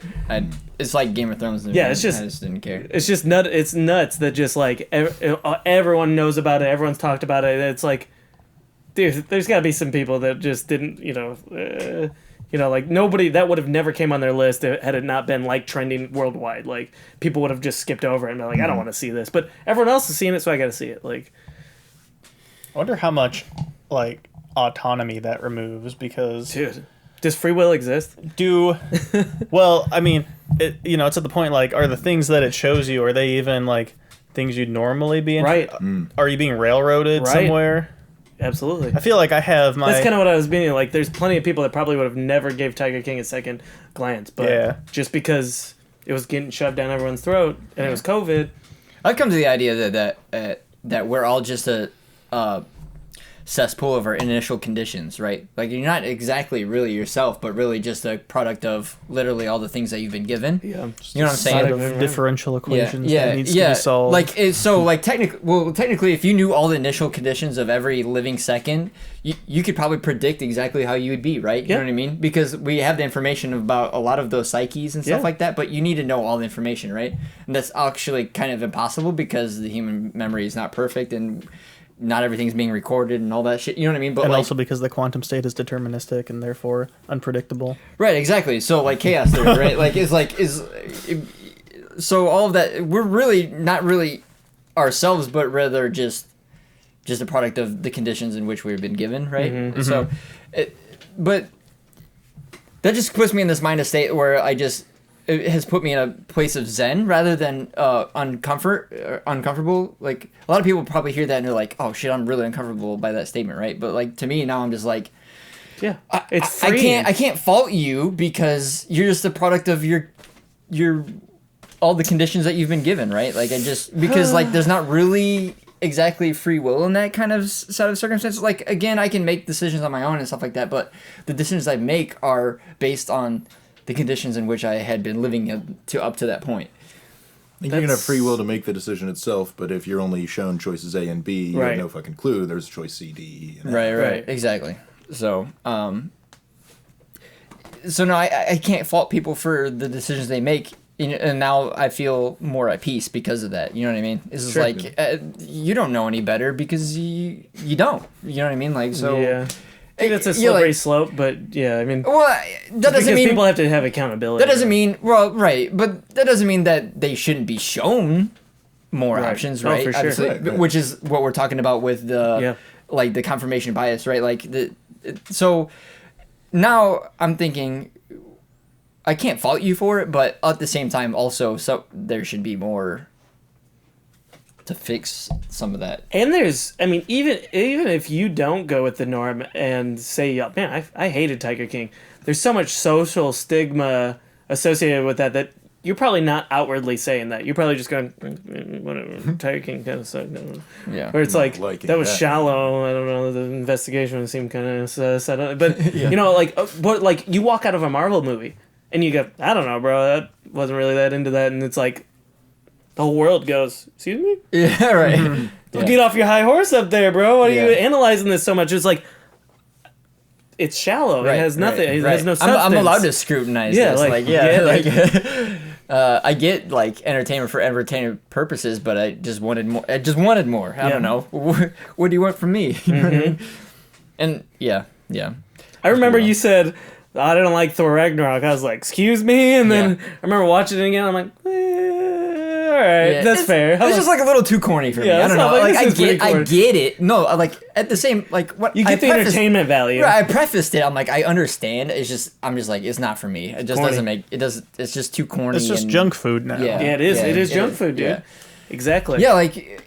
It's like Game of Thrones. Yeah, it's just, I just didn't care. It's just it's nuts that just like everyone knows about it. Everyone's talked about it. It's like, dude, there's got to be some people that just didn't, like nobody that would have never came on their list had it not been like trending worldwide. Like, people would have just skipped over it and been like, I don't want to see this, but everyone else is seeing it, so I got to see it. Like, I wonder how much like autonomy that removes, because dude, does free will exist? Well, I mean, it's at the point, like, are the things that it shows you, are they even like things you'd normally be in? Right. Are you being railroaded somewhere? Absolutely. I feel like I have my... That's kind of what I was meaning. Like, there's plenty of people that probably would have never gave Tiger King a second glance, but just because it was getting shoved down everyone's throat and it was COVID. I've come to the idea that we're all just a cesspool of our initial conditions, right? Like, you're not exactly really yourself, but really just a product of literally all the things that you've been given. Yeah. You know what I'm saying? Set of differential equations that needs to be solved. Like, technically, if you knew all the initial conditions of every living second, you could probably predict exactly how you would be, right? You know what I mean? Because we have the information about a lot of those psyches and stuff like that, but you need to know all the information, right? And that's actually kind of impossible because the human memory is not perfect, and not everything's being recorded and all that shit. You know what I mean? But and also because the quantum state is deterministic and therefore unpredictable. Right, exactly. So like chaos theory, right? So all of that, we're really not really ourselves, but rather just a product of the conditions in which we've been given, right? Mm-hmm. So, but that just puts me in this mind of state where it has put me in a place of zen rather than uncomfortable. Like, a lot of people probably hear that and they're like, "Oh shit, I'm really uncomfortable by that statement," right? But like, to me now, I'm just like, it's freeing. I can't fault you because you're just a product of your all the conditions that you've been given, right? Like, because like there's not really exactly free will in that kind of set of circumstances. Like, again, I can make decisions on my own and stuff like that, but the decisions I make are based on the conditions in which I had been living up to that point. You can have free will to make the decision itself, but if you're only shown choices A and B, you have no fucking clue. There's choice C, D, E. And Right. Exactly. So, no, I can't fault people for the decisions they make, and now I feel more at peace because of that. You know what I mean? It's just like, you don't know any better because you don't. You know what I mean? Like, so... Yeah. I think that's a slippery slope, but yeah, I mean... Well, that doesn't mean... people have to have accountability. That doesn't mean... Well, right, but that doesn't mean that they shouldn't be shown more options, right? Oh, for sure. Obviously, which is what we're talking about with the like the confirmation bias, right? Like so now I'm thinking I can't fault you for it, but at the same time also so there should be more to fix some of that. And there's, I mean, even if you don't go with the norm and say, oh, man, I hated Tiger King, there's so much social stigma associated with that you're probably not outwardly saying that. You're probably just going, whatever, Tiger King kind of sucked. Yeah. Or it's like, that was that. shallow. I don't know. The investigation seemed kind of set up. But, you know, like you walk out of a Marvel movie and you go, I don't know, bro, that wasn't really that into that. And it's like, the whole world goes, excuse me? Yeah, right. Don't get off your high horse up there, bro. What are Yeah. you analyzing this so much? It's like, it's shallow. Right, it has nothing. right, It right. has no substance. I'm allowed to scrutinize Yeah, this. like, I get like entertainment for entertainment purposes, but I just wanted more. I just wanted more. I don't know. What do you want from me? And yeah. I remember you said, I didn't like Thor Ragnarok. I was like, excuse me? And then I remember watching it again. I'm like, all right, that's fair. It's just like a little too corny for me. Yeah, I it's don't not know. like Like this is pretty I corny. get it. No, like at the same like what You get the entertainment value. Right, I prefaced it. I'm like, I understand. I'm just like, it's not for me. It just Corny. doesn't make it does. It's just too corny. It's just and, junk food now. Yeah. Yeah, it is. It is junk food, dude. Yeah. Exactly. Yeah, like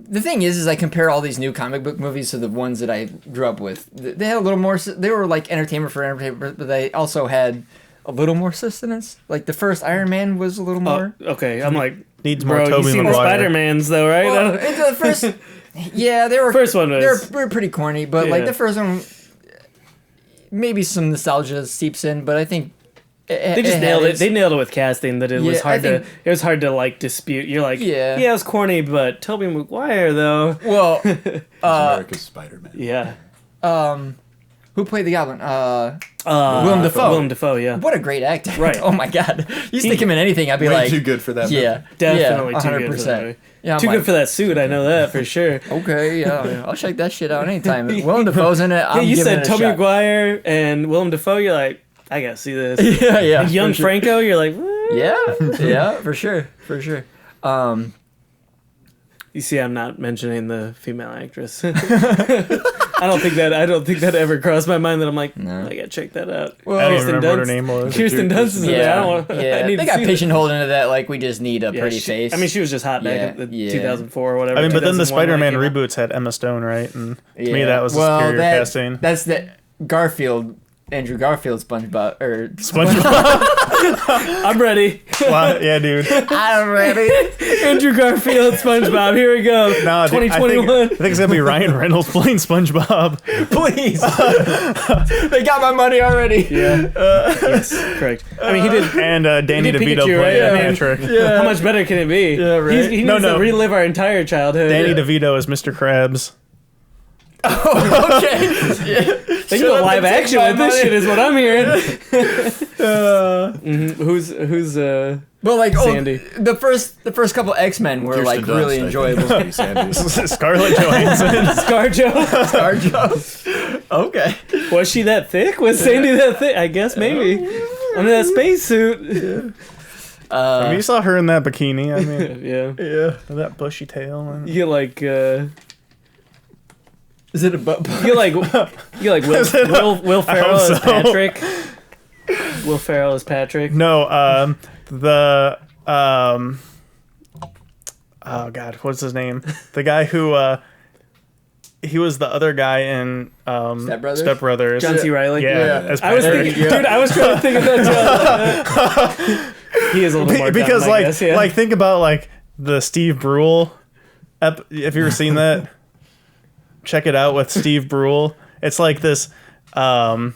the thing is I compare all these new comic book movies to the ones that I grew up with. They had a little more. They were like entertainment for entertainment, but they also had a little more sustenance. Like the first Iron Man was a little more. Okay, I'm like, Needs more bro, Tobey you seen the Maguire. Spider-Mans though, right? Well, the first, yeah, they were. First one was- they were pretty corny, but like Yeah. the first one, maybe some nostalgia seeps in, but I think They just nailed it. They nailed it with casting. That it was Yeah, hard I think- to. It was hard to like dispute. You're like, Yeah. it was corny, but Tobey Maguire though. Well, America's Spider-Man. Yeah. who played the Goblin? Willem Dafoe. Willem Dafoe. Yeah. What a great actor! Right. Oh my God, you stick him in anything, I'd be Way like, too good for that yeah, movie. Definitely yeah, too good for that movie. Yeah, I'm Too like, good for that suit. I know that for sure. Okay, yeah, I'll check that shit out anytime. Willem Dafoe's in it. Yeah, I'm you giving said it a Tobey shot. Maguire and Willem Dafoe. You're like, I gotta see this. Yeah, And young for sure. Franco. You're like, what? Yeah, for sure. You see, I'm not mentioning the female actress. I don't think that ever crossed my mind. That I'm like, No. I gotta check that out. Well, I don't even Kirsten remember what her Dunst. name was. Kirsten Dunst is in there. I don't want. I yeah. need They to got see pigeonholed into that. Like we just need a that. pretty Yeah, face. I mean, she was just hot back Yeah, in yeah. 2004 or whatever. I mean, but then the 2001 when it Spider-Man came out. reboots had Emma Stone, right? And to me, Yeah. that was the Well, superior casting. That's the Garfield, Andrew Garfield SpongeBob or SpongeBob. I'm ready. Wow, yeah, dude. I'm ready. Andrew Garfield, SpongeBob. Here we go. No, 2021. I think it's gonna be Ryan Reynolds playing SpongeBob. Please. They got my money already. Yeah. Yes, correct. I mean, he did. And Danny did DeVito Pikachu, right? playing I mean, Patrick. How much better can it be? Yeah, right. He No, needs no. to relive our entire childhood. Danny DeVito is Mr. Krabs. Okay. They can go live action with this shit, is what I'm hearing. Who's But like, Sandy. the first couple X-Men were Kirsten like Dunst, really I think, enjoyable. must be Sandy. Scarlett Johansson. ScarJo? ScarJo. Okay. Was she that thick? Was Sandy that thick? I guess maybe. Under that spacesuit. I mean, you saw her in that bikini. I mean, Yeah. yeah, that bushy tail. And... You like Is it a butt? you like Will Ferrell hope as so. Patrick. Will Ferrell as Patrick. No, oh god, what's his name? The guy who he was the other guy in Step Brothers? John C. Reilly. Yeah, Yeah. as I was Patrick. thinking, dude. I was trying to think of that. He is a little more Because dumb, I guess, yeah. like think about like the Steve Brule. Have you ever seen that? Check it out with Steve Brule. It's like this. Like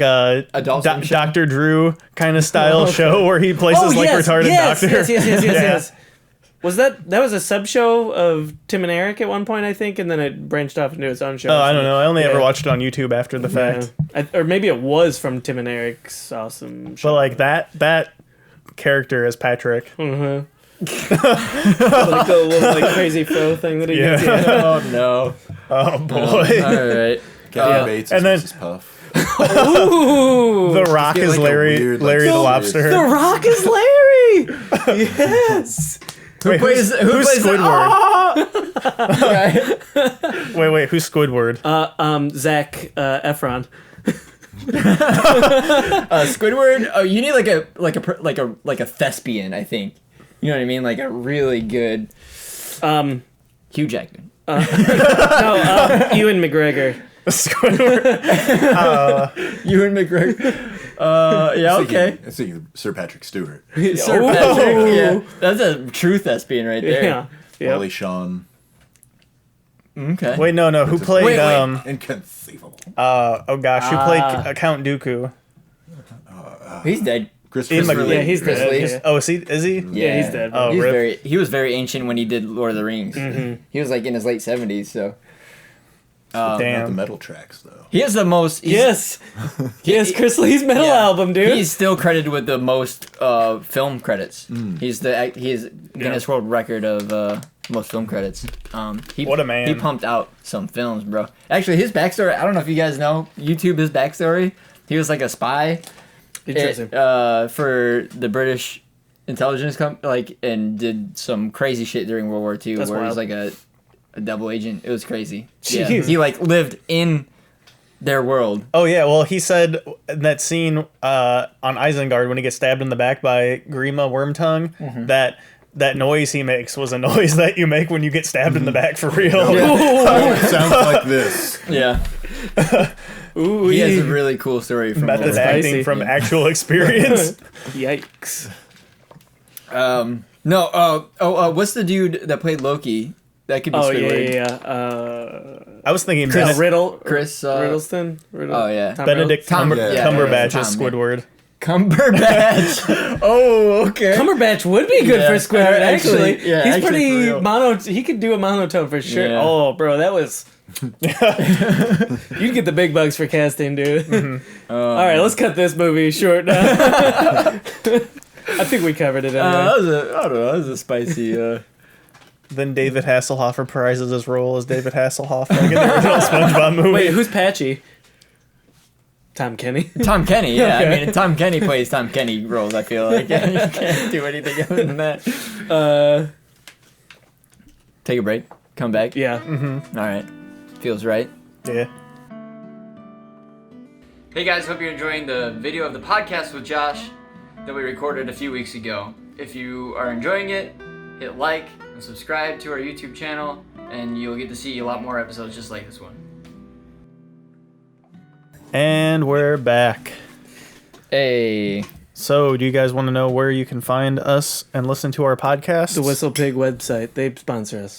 a Adult Swim show? Dr. Drew kind of style show where he places like retarded doctor. Yes. Yeah. Was that was a sub show of Tim and Eric at one point, I think, and then it branched off into its own show. Oh, I don't know. I only ever Yeah. watched it on YouTube after the fact. Or maybe it was from Tim and Eric's awesome show. But like that character is Patrick. like the little like crazy fro thing that he gets. Yeah. Yeah. Oh no. Oh boy. All right. Kathy Bates And is then- Mrs. Puff. Ooh, The Rock get, is like, a Larry weird, like, Larry the the Lobster. The Rock is Larry. Yes. Who's Squidward? Right. Wait, who's Squidward? Zac Efron. Squidward. Oh, you need like a thespian, I think. You know what I mean? Like a really good Hugh Jackman. Ewan McGregor. Squidward. Ewan McGregor. Yeah, okay. I was thinking Sir Patrick Stewart. Sir Patrick. Yeah, that's a true thespian right there. Yeah. Yep. Molly Shawn. Okay. Wait, no. Who played? Wait. Inconceivable. Oh gosh, who played Count Dooku? He's dead. Christopher Ian Lee. Yeah, he's Chris dead. Lee. Yeah. Oh, is he? Yeah, he's dead. Oh, He's rip. he was very ancient when he did Lord of the Rings. Mm-hmm. He was like in his late 70s, so. Not the Damn. metal tracks though. He has the most. Yes. Chris Lee's metal album, dude. He's still credited with the most film credits. He's Guinness World Record of most film credits. What a man. He pumped out some films, bro. Actually, his backstory. I don't know if you guys know. YouTube his backstory. He was like a spy. Interesting. For the British intelligence and did some crazy shit during World War II, That's where he was wild. like a double agent. It was crazy. Jeez. Yeah. He like lived in their world. Oh yeah, well he said in that scene on Isengard when he gets stabbed in the back by Grima Wormtongue that noise he makes was a noise that you make when you get stabbed in the back for real. It sounds like this. Yeah. Ooh, He has a really cool story from Method World War acting Spicy. from actual experience. Yikes. What's the dude that played Loki? That could be Squidward. Yeah. I was thinking Chris Riddle. Chris, Riddleston. Oh yeah. Tom Benedict Tom- yeah, Cumberbatch yeah, is Tom, yeah. Squidward. Cumberbatch. Oh, okay. Cumberbatch would be good Yeah, for Squidward, actually. actually, yeah, He's actually, pretty for real. mono. He could do a monotone for sure. Yeah. Oh, bro, that was. You'd get the big bucks for casting, dude. All right, let's cut this movie short now. I think we covered it anyway. I don't know. That was a spicy. Then David Hasselhoff reprises his role as David Hasselhoff like in the original SpongeBob movie. Wait, who's Patchy? Tom Kenny. Tom Kenny, yeah. Okay. I mean, Tom Kenny plays Tom Kenny roles, I feel like. You can't do anything other than that. Take a break. Come back. Yeah. All right. Feels right. Yeah. Hey guys, hope you're enjoying the video of the podcast with Josh that we recorded a few weeks ago. If you are enjoying it, hit like and subscribe to our YouTube channel, and you'll get to see a lot more episodes just like this one. And we're back. Hey. So, do you guys want to know where you can find us and listen to our podcast? The Whistle Pig website. They sponsor us.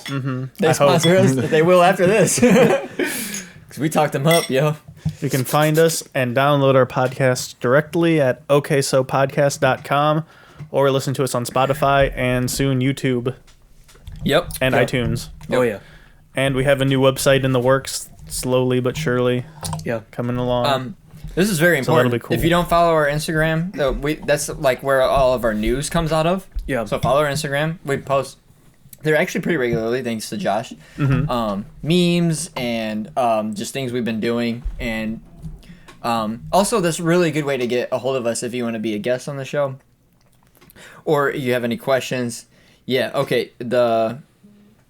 They sponsor us. They will after this. Because we talked them up, yo. You can find us and download our podcast directly at oksopodcast.com or listen to us on Spotify and soon YouTube Yep. and Yep. iTunes. Oh, yeah. And we have a new website in the works, slowly but surely Yeah. coming along. This is very So that'll important. be cool. If you don't follow our Instagram, that's like where all of our news comes out of. Yeah. So follow our Instagram. We post. They're actually pretty regularly, thanks to Josh. Memes and just things we've been doing, and also this really good way to get a hold of us if you want to be a guest on the show, or you have any questions. Yeah. Okay. The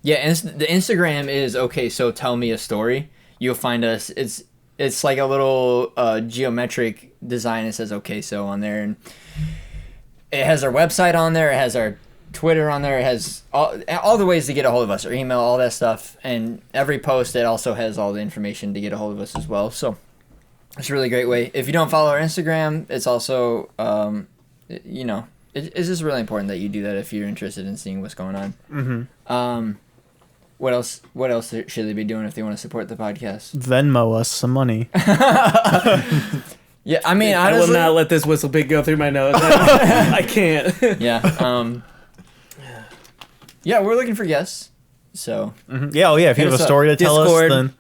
Instagram is okay. So tell me a story. You'll find us. It's like a little geometric design. It says okay so on there, and it has our website on there. It has our Twitter on there. It has all the ways to get a hold of us, our email, all that stuff, and every post it also has all the information to get a hold of us as well. So it's a really great way. If you don't follow our Instagram, it's also it's just really important that you do that if you're interested in seeing what's going on. What else should they be doing if they want to support the podcast? Venmo us some money. Yeah, I mean, I will honestly, not let this Whistle Pig go through my nose. I can't. yeah. Yeah, we're looking for guests. So, Yeah, oh yeah, if you Hit have us a up. story to tell Discord. us, then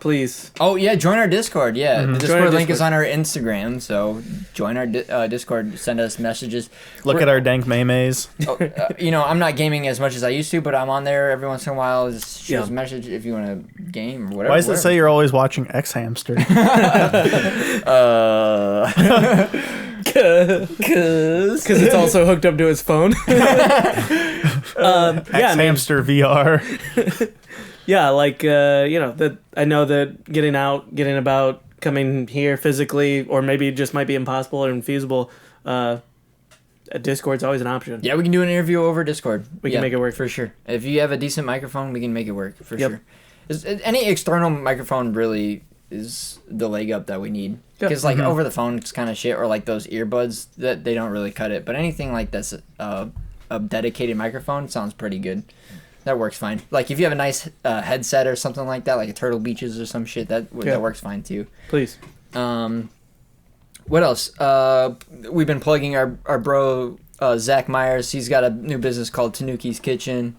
Please. oh yeah, join our Discord. Yeah, the Join Discord our link is Discord. on our Instagram. So join our Discord. Send us messages. look at our dank memes. I'm not gaming as much as I used to, but I'm on there every once in a while. Just shoot us a Yeah. message if you want to game or whatever. Why does it say you're always watching X Hamster? Because it's also hooked up to his phone. Hamster VR. Yeah, like that. I know that getting out, getting about, coming here physically, or maybe it just might be impossible or infeasible. Discord's always an option. Yeah, we can do an interview over Discord. We can make it work for sure. If you have a decent microphone, we can make it work for sure. Any external microphone really is the leg up that we need. Because over the phone it's kind of shit, or like those earbuds that they don't really cut it. But anything like that's a dedicated microphone sounds pretty good. That works fine. Like if you have a nice headset or something like that, like a Turtle Beaches or some shit, that works fine too. Please. What else? We've been plugging our bro Zach Myers. He's got a new business called Tanuki's Kitchen.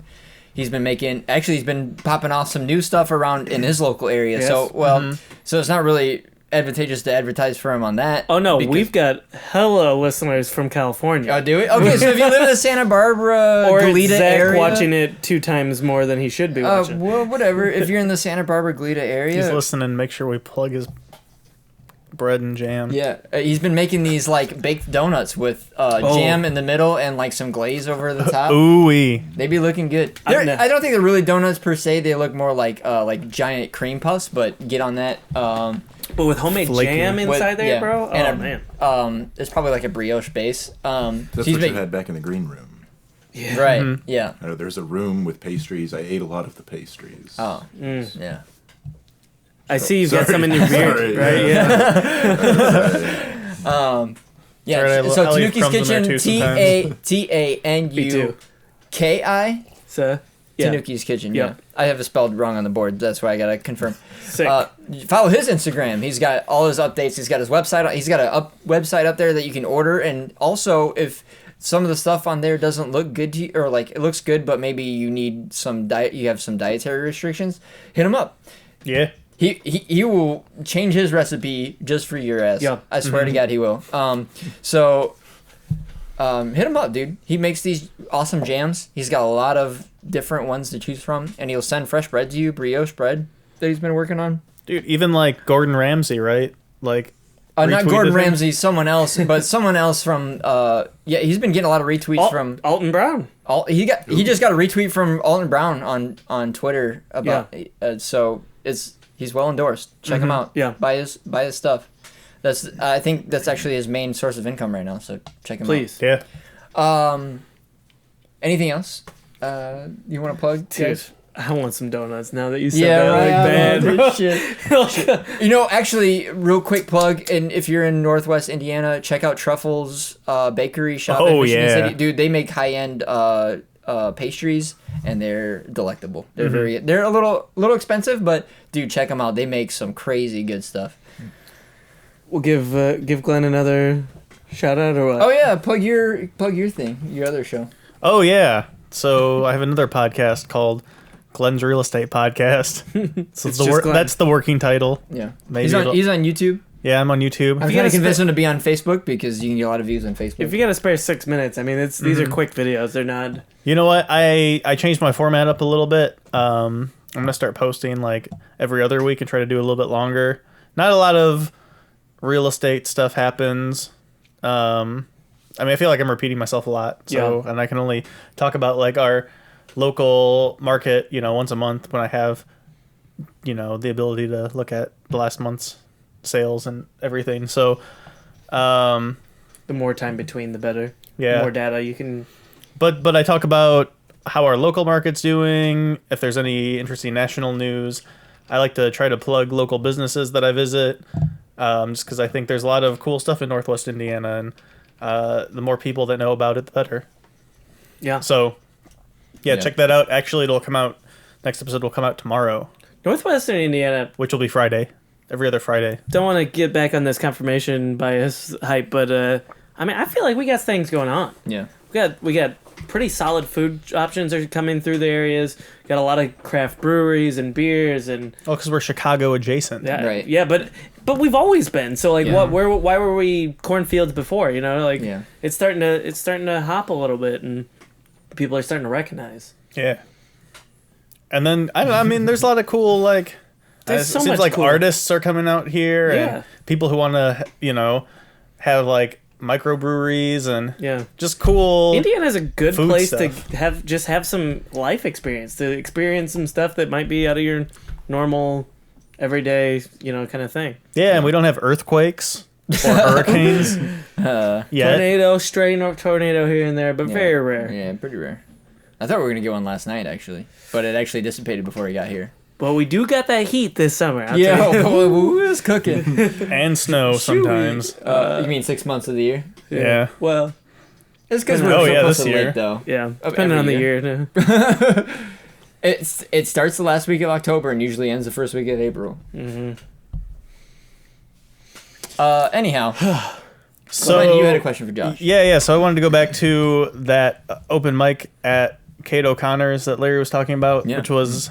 He's been popping off some new stuff around in his local area. Yes. So it's not really advantageous to advertise for him on that. Oh no, we've got hella listeners from California. Oh, do we? Okay, so if you live in the Santa Barbara, or Goleta Zach area, watching it 2 times more than he should be watching. Well, whatever. If you're in the Santa Barbara, Goleta area, he's listening. Make sure we plug his bread and jam. Yeah, he's been making these like baked donuts with jam in the middle and like some glaze over the top. Ooh-wee. They be looking good. I don't think they're really donuts per se. They look more like giant cream puffs, but get on that. But with homemade jam inside there, bro. Man. It's probably like a brioche base. That's what you had back in the green room. Yeah. Right. Mm-hmm. Yeah. There's a room with pastries. I ate a lot of the pastries. Oh. Yeah. I see you've got some in your beard, right? Yeah. So Tanuki's Kitchen, Tanuki. So Tanuki's Kitchen. Yeah. I have it spelled wrong on the board. That's why I gotta confirm. Sick. Follow his Instagram. He's got all his updates. He's got his website. He's got a website up there that you can order. And also, if some of the stuff on there doesn't look good to you, or like it looks good, but maybe you need some you have some dietary restrictions, hit him up. Yeah. He will change his recipe just for your ass. Yeah. I swear to God he will. Hit him up, dude. He makes these awesome jams. He's got a lot of different ones to choose from, and he'll send fresh bread to you, brioche bread that he's been working on. Dude, even like Gordon Ramsay, right? Like not Gordon Ramsay, someone else, but someone else from he's been getting a lot of retweets from Alton Brown. He just got a retweet from Alton Brown on Twitter about he's well endorsed. Check him out. Yeah. Buy his stuff. I think that's actually his main source of income right now, so check him out. Please. Yeah. Anything else you want to plug? Dude, guys? I want some donuts now that you said that. Right, like, shit. Actually, real quick plug, and if you're in Northwest Indiana, check out Truffle's bakery shop in Michigan City. Dude, they make high-end pastries, and they're delectable. They're they're a little expensive, but dude, check them out. They make some crazy good stuff. We'll give Glenn another shout out, or what? Oh yeah, plug your thing, your other show. Oh yeah, so I have another podcast called Glenn's Real Estate Podcast. So that's the working title. Yeah, maybe he's on YouTube. Yeah, I'm on YouTube. I'm trying to convince him to be on Facebook because you can get a lot of views on Facebook. If you got to spare 6 minutes, I mean, these are quick videos. They're not. You know what? I changed my format up a little bit. I'm gonna start posting like every other week and try to do a little bit longer. Not a lot of real estate stuff happens. I mean, I feel like I'm repeating myself a lot. So, and I can only talk about like our local market, once a month when I have, the ability to look at the last month's sales and everything. So, the more time between, the better. Yeah. The more data you can. But I talk about how our local market's doing. If there's any interesting national news, I like to try to plug local businesses that I visit. Just because I think there's a lot of cool stuff in Northwest Indiana, and the more people that know about it, the better. Yeah. So, check that out. Actually, next episode will come out tomorrow. Northwestern Indiana. Which will be Friday. Every other Friday. Don't want to get back on this confirmation bias hype, but I mean, I feel like we got things going on. Yeah. We got pretty solid food options are coming through the areas. Got a lot of craft breweries and beers and. Oh, because we're Chicago adjacent. Yeah, right. Yeah, but we've always been. So like, why were we cornfields before? It's starting to hop a little bit, and people are starting to recognize. Yeah. And then I mean, there's a lot of cool like. There's seems like cool artists are coming out here, and people who want to have like microbreweries and Yeah. just cool. Indiana's a good food place stuff. to have some life experience, to experience some stuff that might be out of your normal, everyday, kind of thing. Yeah, and we don't have earthquakes or hurricanes yet. Tornado, stray tornado here and there, but very rare. Yeah, pretty rare. I thought we were going to get one last night, actually. But it actually dissipated before we got here. Well, we do got that heat this summer. I'll Yeah, tell you. who is cooking? And snow sometimes. You mean 6 months of the year? Yeah. Well, It's because Oh, we're so yeah, close this to the year. lake, though. yeah, Of depending on the every year. No. It starts the last week of October and usually ends the first week of April. Mm-hmm. Anyhow, So you had a question for Josh. Yeah. So I wanted to go back to that open mic at Kate O'Connor's that Larry was talking about, Yeah. which was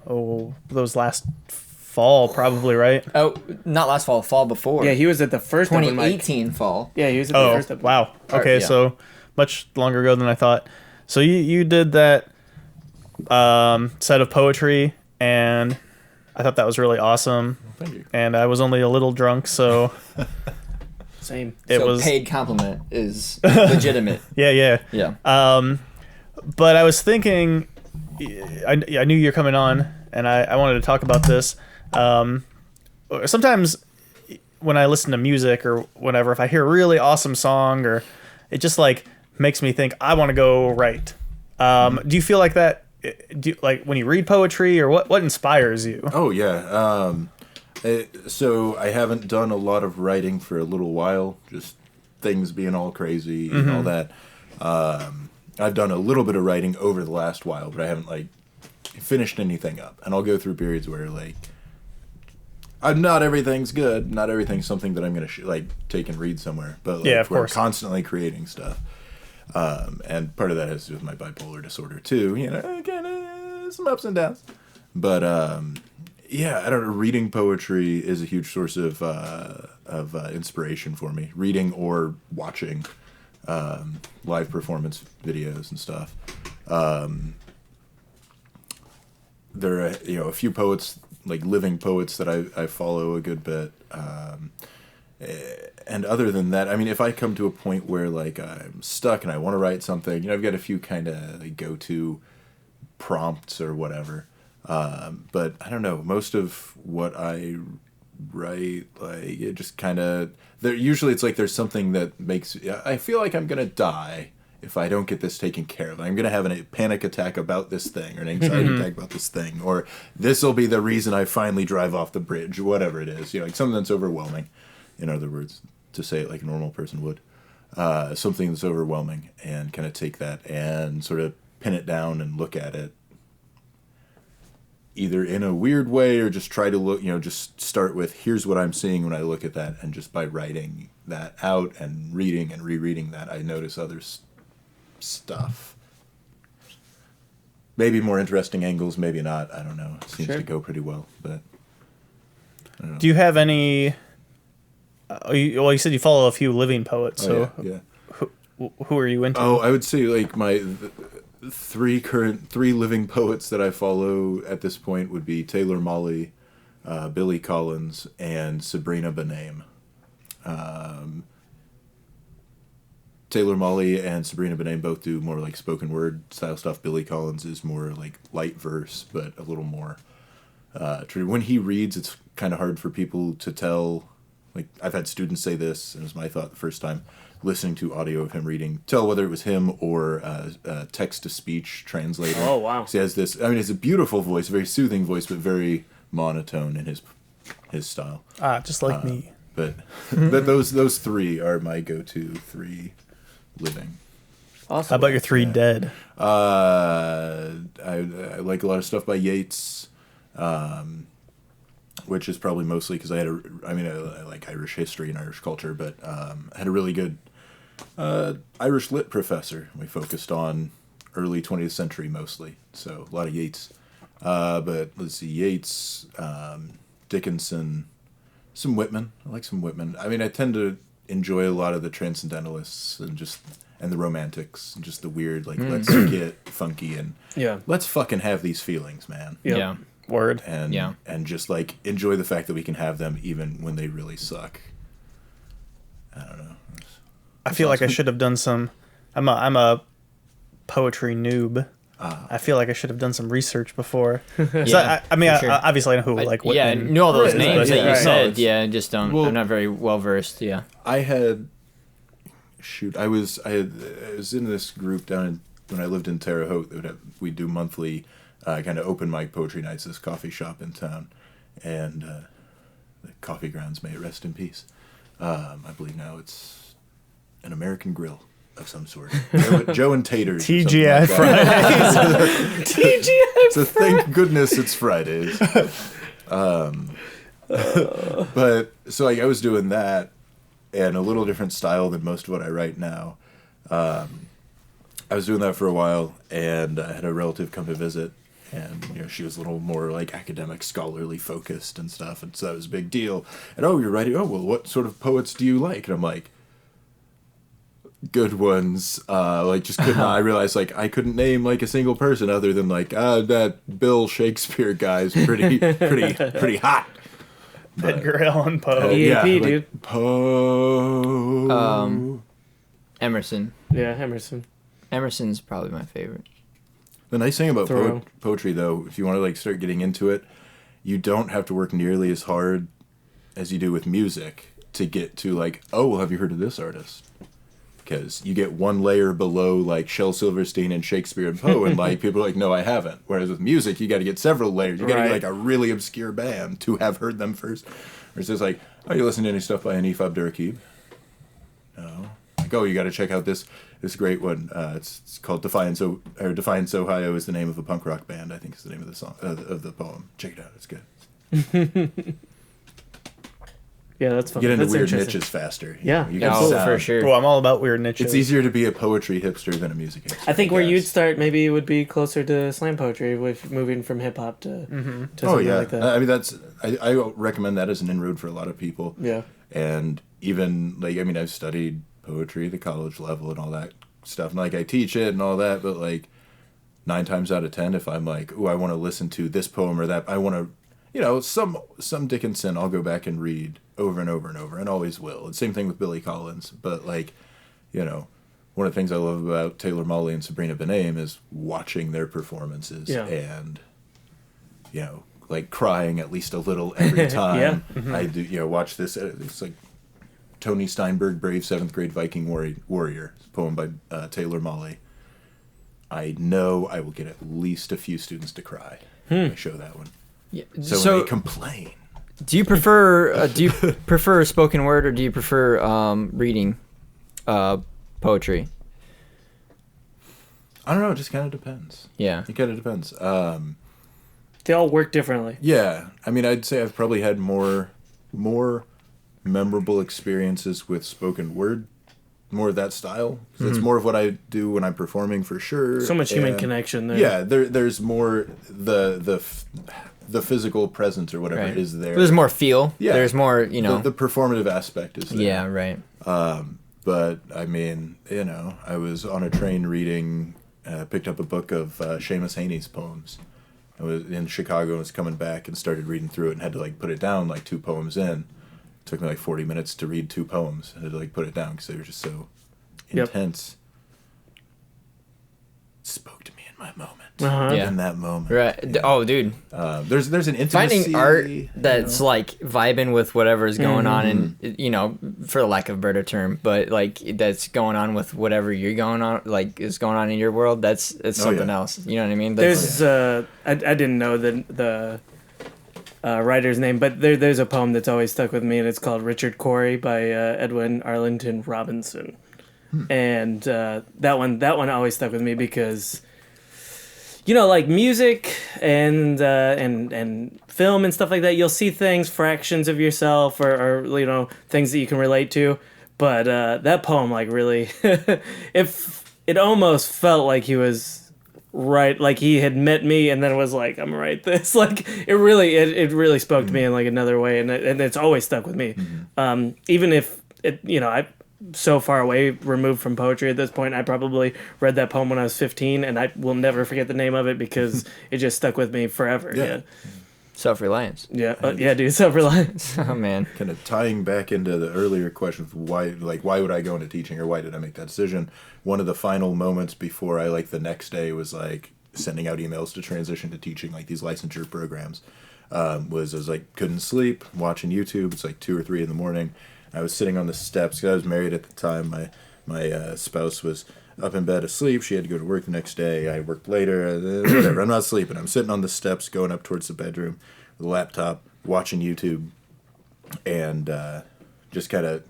those last fall, probably, right? Oh, not last fall before. Yeah, he was at the first open mic. 2018 fall. Yeah, he was at the Oh, first open mic. wow. Okay, yeah. so much longer ago than I thought. So you did that set of poetry, and I thought that was really awesome. Thank you. And I was only a little drunk, so Same. it so was paid compliment is legitimate. yeah. Yeah. But I was thinking, I knew you're coming on, and I wanted to talk about this. Sometimes when I listen to music or whatever, if I hear a really awesome song, or it just like makes me think I want to go write. Do you feel like that? Do you, like when you read poetry, or what inspires you? Oh yeah. So I haven't done a lot of writing for a little while, just things being all crazy and all that. I've done a little bit of writing over the last while, but I haven't like finished anything up. And I'll go through periods where like not everything's good, not everything's something that I'm gonna take and read somewhere. But like, Yeah, of we're course. constantly creating stuff. And part of that has to do with my bipolar disorder too. Kind of some ups and downs. But yeah, I don't know. Reading poetry is a huge source of inspiration for me. Reading or watching live performance videos and stuff. There are a few poets, like living poets, that I follow a good bit. And other than that, I mean, if I come to a point where like I'm stuck and I want to write something, I've got a few kind of like go-to prompts or whatever. But I don't know. Most of what I write, like it just kind of usually it's like there's something that makes I feel like I'm gonna die if I don't get this taken care of. I'm gonna have a panic attack about this thing, or an anxiety attack about this thing, or this will be the reason I finally drive off the bridge, or whatever it is. Like something that's overwhelming. In other words, to say it like a normal person would, something that's overwhelming, and kind of take that and sort of pin it down and look at it either in a weird way or just try to look, just start with here's what I'm seeing when I look at that, and just by writing that out and reading and rereading that, I notice other stuff. Maybe more interesting angles, maybe not. I don't know. It seems to go pretty well, but I don't know. Do you have any? You said you follow a few living poets. So yeah. who are you into? Oh, I would say like my three living poets that I follow at this point would be Taylor Mali, Billy Collins, and Sabrina Benaim. Taylor Mali and Sabrina Benaim both do more like spoken word style stuff. Billy Collins is more like light verse, but a little more true. When he reads, it's kind of hard for people to tell. Like I've had students say this, and it was my thought the first time listening to audio of him reading, tell whether it was him or text-to-speech translator. Oh, wow. So he has this, I mean, it's a beautiful voice, a very soothing voice, but very monotone in his style. Just like me. But those three are my go-to three living. Awesome. How about your three dead? I like a lot of stuff by Yeats, which is probably mostly because I like Irish history and Irish culture, but I had a really good Irish lit professor. We focused on early 20th century mostly, so a lot of Yeats. But let's see, Yeats, Dickinson, some Whitman. I like some Whitman. I mean, I tend to enjoy a lot of the transcendentalists and the romantics, and just the weird, like, let's get funky and let's fucking have these feelings, man. Yep. Yeah. Word. And just like enjoy the fact that we can have them even when they really suck. I don't know. I feel like I should have done some. I'm a poetry noob. I feel like I should have done some research before. Yeah, I mean, sure. obviously I know who Like, Whitman. yeah, I knew all those is, names but that you yeah. said. Yeah, I just don't. Well- I'm not very well versed. Yeah. I had, I was in this group when I lived in Terre Haute. We'd do monthly kind of open mic poetry nights at this coffee shop in town, and the coffee grounds, may it rest in peace. I believe now it's an American Grill of some sort. Joe and Taters. or something TGI like that. Fridays. TGI. So thank goodness it's Fridays. But so like I was doing that, and a little different style than most of what I write now. I was doing that for a while, and I had a relative come to visit, and she was a little more like academic, scholarly focused and stuff, and so that was a big deal. And you're writing. Oh well, what sort of poets do you like? And I'm like, good ones. Like just couldn't. I realized like I couldn't name like a single person other than like that Bill Shakespeare guy's pretty hot. Edgar Allan Poe. EAP, dude. Like Poe. Emerson. Yeah, Emerson. Emerson's probably my favorite. The nice thing about Thoreau. poetry, though, if you want to like start getting into it, you don't have to work nearly as hard as you do with music to get to like, oh, well, have you heard of this artist? Because you get one layer below like Shel Silverstein and Shakespeare and Poe, and like people are like, no, I haven't. Whereas with music, you got to get several layers. You got to get Right. like a really obscure band to have heard them first. Or it's just like, oh, you listen to any stuff by Hanif Abdurraqib? No. Like, oh, you got to check out this great one. It's called Defiance. Defiance, Ohio is the name of a punk rock band. I think is the name of the song of the poem. Check it out. It's good. Yeah, that's fun. Get into That's weird interesting. niches faster. Yeah. You Yeah, can absolutely. sound- For sure. Well, I'm all about weird niches. It's easier to be a poetry hipster than a music hipster. I think where guess. you'd start maybe would be closer to slam poetry, with moving from hip hop to something like that. I mean, I recommend that as an inroad for a lot of people. Yeah. And even like, I mean, I've studied poetry at the college level and all that stuff. And like, I teach it and all that, but like 9 times out of 10, if I'm like, oh, I want to listen to this poem or that, I want to, some Dickinson, I'll go back and read over and over and over, and always will. And same thing with Billy Collins. But like, one of the things I love about Taylor Mawley and Sabrina Benaim is watching their performances and, like crying at least a little every time. I do, watch this. It's like Tony Steinberg, Brave 7th Grade Viking Warrior, poem by Taylor Mawley. I know I will get at least a few students to cry when I show that one. Yeah. So when they complain. Do you prefer spoken word, or do you prefer reading poetry? I don't know. It just kind of depends. Yeah. It kind of depends. They all work differently. Yeah. I mean, I'd say I've probably had more memorable experiences with spoken word, more of that style. 'Cause it's more of what I do when I'm performing, for sure. So much human And connection there. Yeah, there's more the physical presence or whatever Right. is there. There's more feel. Yeah. There's more, The performative aspect is there. Yeah, right. But I mean, I was on a train reading, picked up a book of Seamus Haney's poems. I was in Chicago and was coming back and started reading through it and had to like put it down like 2 poems in. It took me like 40 minutes to read 2 poems. I had to like put it down because they were just so intense. It spoke to me in my moment. Uh-huh. Yeah. In that moment. Right. Oh, dude. There's an intimacy. Finding art that's like vibing with whatever's going on, and for lack of a better term, but like that's going on with whatever you're going on, like is going on in your world. That's something else. You know what I mean? That's, There's I didn't know the writer's name, but there's a poem that's always stuck with me, and it's called Richard Cory by Edwin Arlington Robinson. And that one always stuck with me because like music and film and stuff like that, you'll see things, fractions of yourself or things that you can relate to, but that poem like really it almost felt like he was right, like he had met me and then was like, I'm gonna write this. Like it really spoke to me in like another way, and it's always stuck with me. Even if I so far away removed from poetry at this point, I probably read that poem when I was 15, and I will never forget the name of it because it just stuck with me forever. Yeah. Self-reliance. Yeah, yeah, dude, self-reliance. Oh man. Kind of tying back into the earlier question of why would I go into teaching, or why did I make that decision? One of the final moments before I the next day was sending out emails to transition to teaching these licensure programs. I was couldn't sleep, watching YouTube. It's 2 or 3 in the morning. I was sitting on the steps because I was married at the time. My spouse was up in bed asleep. She had to go to work the next day. I worked later. Whatever. I'm not sleeping. I'm sitting on the steps going up towards the bedroom with a laptop, watching YouTube, and just kind of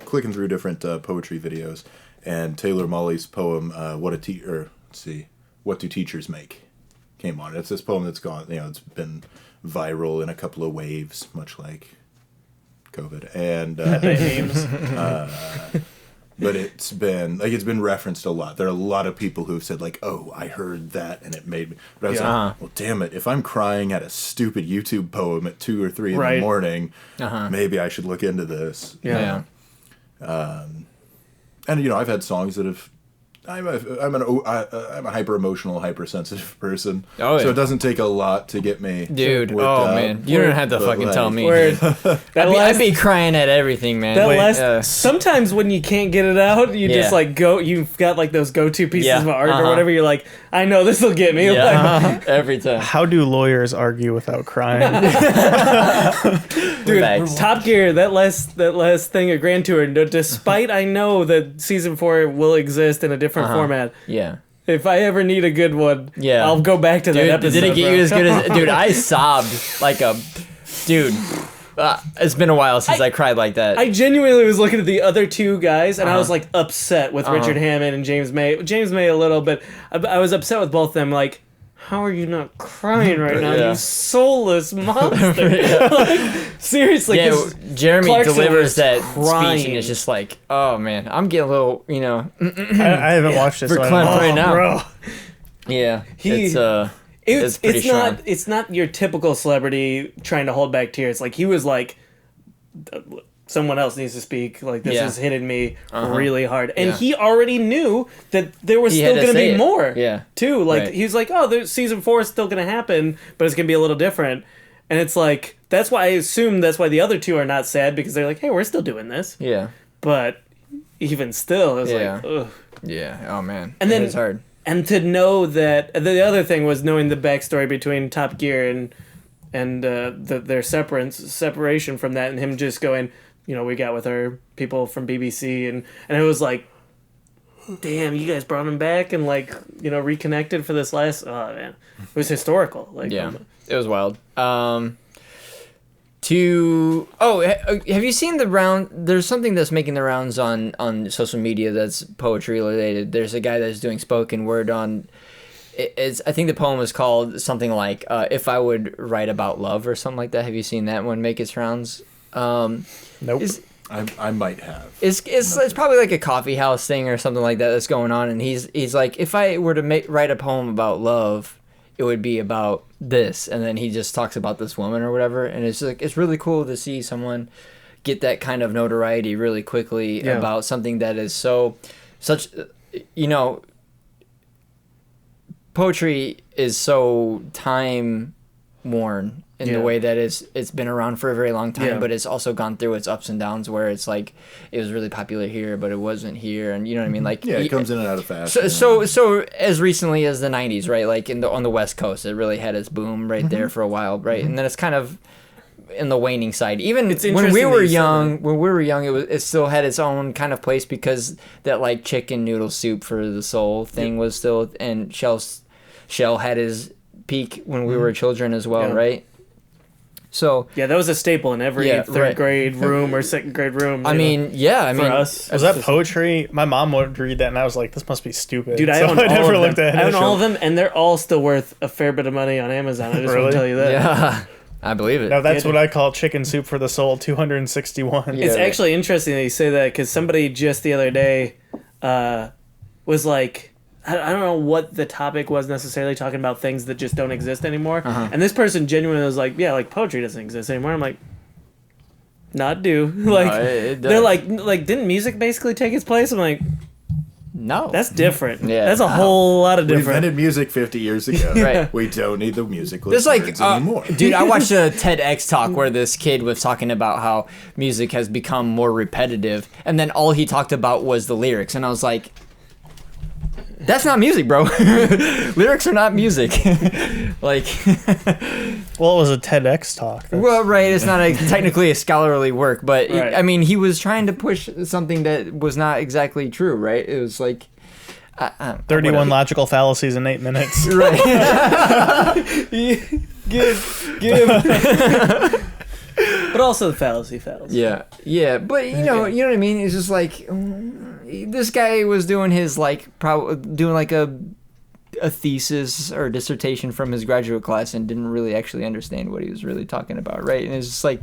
clicking through different poetry videos. And Taylor Molly's poem, What Do Teachers Make? Came on. It's this poem that's gone, it's been viral in a couple of waves, much like COVID. And but it's been referenced a lot. There are a lot of people who have said oh, I heard that and it made me. But I was well, damn it! If I'm crying at a stupid YouTube poem at 2 or 3 in the morning, maybe I should look into this. Yeah. And I've had songs that have. I'm a hyper emotional, hypersensitive person. Oh, yeah. So it doesn't take a lot to get me. Dude, man, you don't have to fucking tell me. I'd be crying at everything, man. Sometimes when you can't get it out, you just go. You've got those go-to pieces of art or whatever. You're like, I know this will get me. Yeah, every time. How do lawyers argue without crying? Dude, Top Gear, that last thing at Grand Tour. Despite I know that season 4 will exist in a different format. Yeah. If I ever need a good one, I'll go back to that episode. Did it get you as good as... Dude, I sobbed like a... Dude, it's been a while since I cried like that. I genuinely was looking at the other 2 guys, and I was upset with Richard Hammond and James May. James May a little, but I was upset with both of them. How are you not crying right now, you soulless monster? Seriously. Yeah, Jeremy Clarkson delivers that speech, and it's just oh man, I'm getting a little, I haven't watched it, so right now. Bro. Yeah, it's pretty strong. It's not your typical celebrity trying to hold back tears. He was someone else needs to speak. This has hit me really hard. And he already knew that there was still going to be more. Yeah. Too. He was season 4 is still going to happen, but it's going to be a little different. And it's that's why I assume that's why the other 2 are not sad, because they're hey, we're still doing this. Yeah. But even still, it's ugh. Yeah. Oh, man. And then it's hard. And to know that... The other thing was knowing the backstory between Top Gear and their separation from that, and him just going... we got with our people from BBC, and it was damn, you guys brought him back and reconnected for this last. Oh man, it was historical. It was wild. Have you seen the round? There's something that's making the rounds on social media that's poetry related. There's a guy that's doing spoken word on. I think the poem is called something like "If I Would Write About Love" or something like that. Have you seen that one make its rounds? Nope. I might have. It's probably a coffee house thing or something like that that's going on, and he's if I were to write a poem about love, it would be about this, and then he just talks about this woman or whatever, and it's really cool to see someone get that kind of notoriety really quickly about something that is such poetry is so time worn in the way that it's been around for a very long time, but it's also gone through its ups and downs where it's it was really popular here, but it wasn't here, and you know what I mean? It comes in and out of fashion. So as recently as the 90s, right? On the West Coast, it really had its boom right there for a while, right? And then it's kind of in the waning side. Even when we were young, it still had its own kind of place, because that chicken noodle soup for the soul thing was still, and Shell had his peak when we were children as well, right? So that was a staple in every third grade room or second grade room. For us, was that poetry? My mom would read that, and I was like, "This must be stupid." Dude, I own all of them, and they're all still worth a fair bit of money on Amazon. I just want to tell you that. Yeah, I believe it. Now that's what I call chicken soup for the soul. 261. It's actually interesting that you say that, because somebody just the other day was I don't know what the topic was necessarily, talking about things that just don't exist anymore. And this person genuinely was poetry doesn't exist anymore. I'm like, not do. They're didn't music basically take its place? I'm like, No. That's different. Yeah. That's a whole lot of We different. invented music 50 years ago. Right. We don't need the music There's like, words anymore. dude, I watched a TEDx talk where this kid was talking about how music has become more repetitive, and then all he talked about was the lyrics, and I was like, that's not music, bro. Lyrics are not music. Like, Well, it was a TEDx talk. That's- well, right, it's not technically a scholarly work, but Right. I mean, he was trying to push something that was not exactly true, right? It was like 31 whatever. logical fallacies in 8 minutes. Right. give. But also the fallacy. Yeah, but you know what I mean. It's just like this guy was doing his like doing like a thesis or dissertation from his graduate class and didn't really actually understand what he was really talking about, right? And it's just like,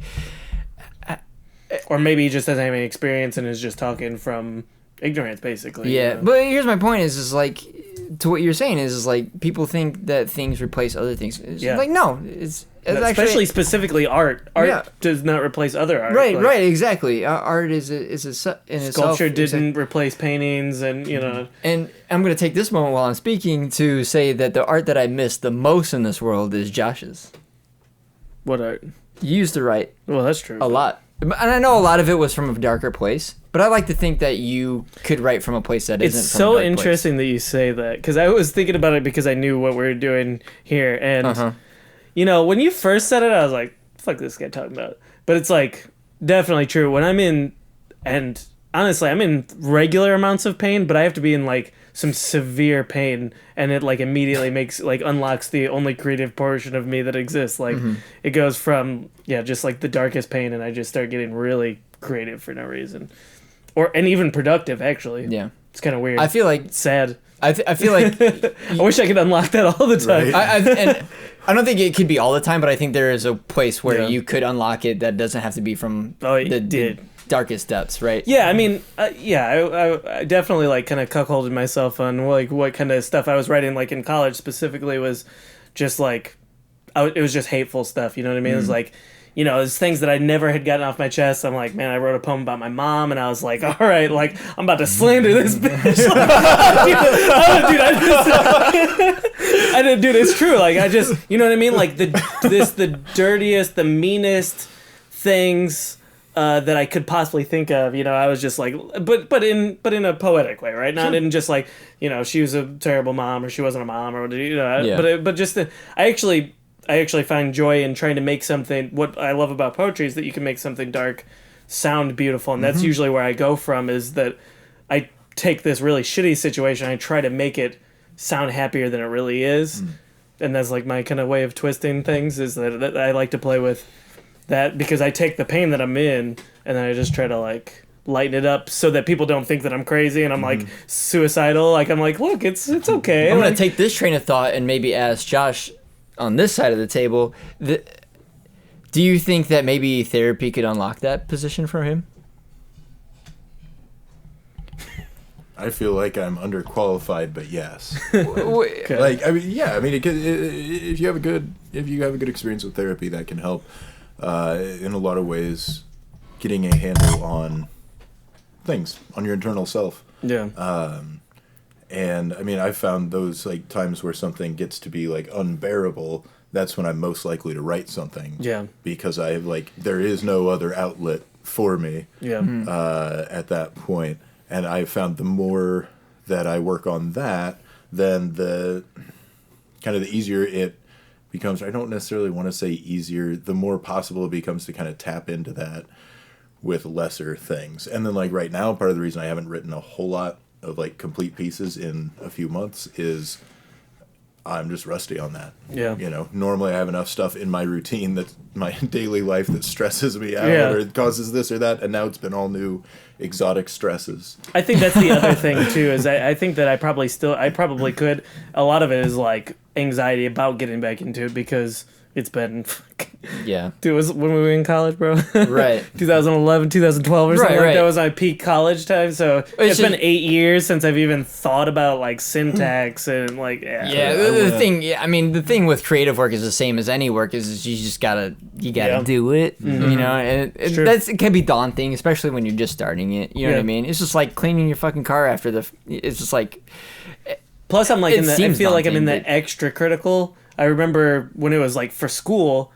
Or maybe he just doesn't have any experience and is just talking from ignorance, basically. yeah. You know? But here's my point: is like to what you're saying is like people think that things replace other things. It's Yeah. like no, it's especially actually, specifically art. Art Yeah. does not replace other art. right, Like, right, exactly. Art is in itself. Sculpture didn't replace paintings, and you know. And I'm going to take this moment while I'm speaking to say that the art that I miss the most in this world is Josh's. What art? You used to write Well, that's true. a lot. And I know a lot of it was from a darker place, but I like to think that you could write from a place that It's isn't from so a dark interesting that you say that, because I was thinking about it because I knew what we were doing here, and Uh-huh. you know, when you first said it, I was like, "Fuck this guy talking about." But it's like definitely true. When I'm in, and honestly, I'm in regular amounts of pain, but I have to be in like some severe pain, and it like immediately makes like unlocks the only creative portion of me that exists. Like it goes from just like the darkest pain, and I just start getting really creative for no reason, and even productive actually. place. Yeah. It's kind of weird. I feel like It's sad. I feel like I wish I could unlock that all the time. Right. and I don't think it could be all the time, but I think there is a place where Yeah. you could unlock it that doesn't have to be from Oh, it the did. darkest depths, right? Yeah, I mean, I definitely like kind of cuckolded myself on like what kind of stuff I was writing. Like in college specifically was just like, it was just hateful stuff. You know what I mean? It was like, you know, it's things that I never had gotten off my chest. I'm like, man, I wrote a poem about my mom, and I was like, all right, like I'm about to slander this bitch. Dude, it's true. Like I just, you know what I mean? Like the dirtiest, the meanest things that I could possibly think of. You know, I was just like, but in a poetic way, right? Not in just like, you know, she was a terrible mom or she wasn't a mom or you know. Yeah. But just I actually find joy in trying to make something. What I love about poetry is that you can make something dark sound beautiful, and that's usually where I go from. Is that I take this really shitty situation, I try to make it sound happier than it really is, and that's like my kind of way of twisting things. Is that I like to play with that because I take the pain that I'm in, and then I just try to like lighten it up so that people don't think that I'm crazy and I'm like suicidal. Like I'm like, look, it's okay. I'm Like, going to take this train of thought and maybe ask Josh on this side of the table, do you think that maybe therapy could unlock that position for him? I feel like I'm underqualified, but yes. Okay. Like, I mean, yeah, I mean, if you have a good experience with therapy, that can help in a lot of ways, getting a handle on things, on your internal self. yeah. And I mean, I've found those like times where something gets to be like unbearable. That's when I'm most likely to write something. Yeah. Because I have like there is no other outlet for me. Yeah. At that point, and I found the more that I work on that, then the kind of the easier it becomes. I don't necessarily want to say easier. The more possible it becomes to kind of tap into that with lesser things. And then like right now, part of the reason I haven't written a whole lot of like complete pieces in a few months is I'm just rusty on that. Yeah. You know, normally I have enough stuff in my routine that my daily life that stresses me out Yeah. or causes this or that, and now it's been all new exotic stresses. I think that's the other thing too. Is I think that I probably could. A lot of it is like anxiety about getting back into it because it's been. Yeah. Dude, it was when we were in college, bro. Right. 2011, 2012 or something Right, like right. that was my peak college time. So it's been 8 years since I've even thought about like syntax and like Yeah, the thing. Yeah, I mean, the thing with creative work is the same as any work. Is you just gotta do it. You know, and it can be daunting, especially when you're just starting it. You know what I mean? It's just like cleaning your fucking car after the. It's just like. Plus, I'm like I feel like I'm in the daunting, extra critical. I remember when it was like for school,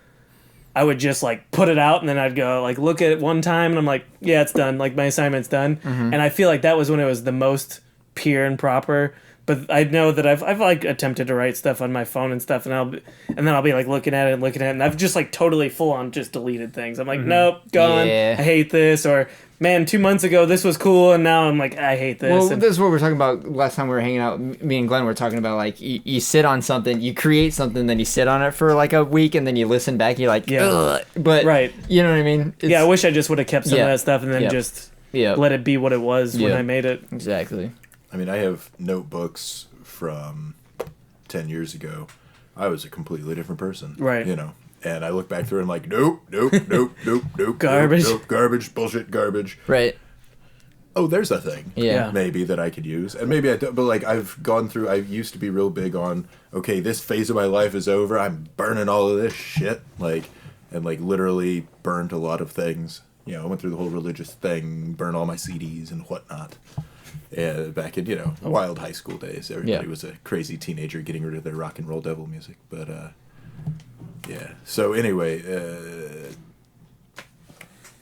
I would just like put it out and then I'd go like look at it one time and I'm like, yeah, it's done. Like my assignment's done. And I feel like that was when it was the most pure and proper. But I know that I've like attempted to write stuff on my phone and stuff, and then I'll be like looking at it, and I've just like totally full on just deleted things. I'm like, nope, gone. Yeah. I hate this. Or man, 2 months ago this was cool, and now I'm like, I hate this. Well, And this is what we were talking about last time we were hanging out. Me and Glenn were talking about like you sit on something, you create something, then you sit on it for like a week, and then you listen back. You're like, ugh. But right, you know what I mean? yeah, I wish I just would have kept some of that stuff and then just let it be what it was when I made it. Exactly. I mean, I have notebooks from 10 years ago. I was a completely different person. Right. You know, and I look back through and I'm like, nope, Garbage. nope, garbage, bullshit, garbage. Right. Oh, there's a thing. Yeah. Maybe that I could use. And maybe I don't, but like I've gone through, I used to be real big on, okay, this phase of my life is over. I'm burning all of this shit. Like, and like literally burned a lot of things. You know, I went through the whole religious thing, burned all my CDs and whatnot. Back in, wild high school days. Everybody was a crazy teenager getting rid of their rock and roll devil music. But, yeah. So, anyway,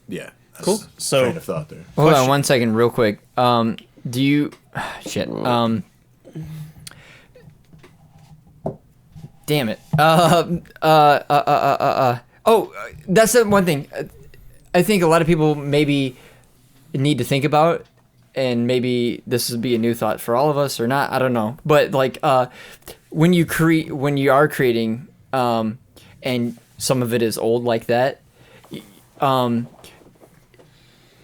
yeah. Cool. So, train of thought there. Hold on 1 second, real quick. Do you... Shit. Damn it. Oh, that's the one thing. I think a lot of people maybe need to think about, and maybe this would be a new thought for all of us or not, I don't know. But like when you are creating, and some of it is old like that,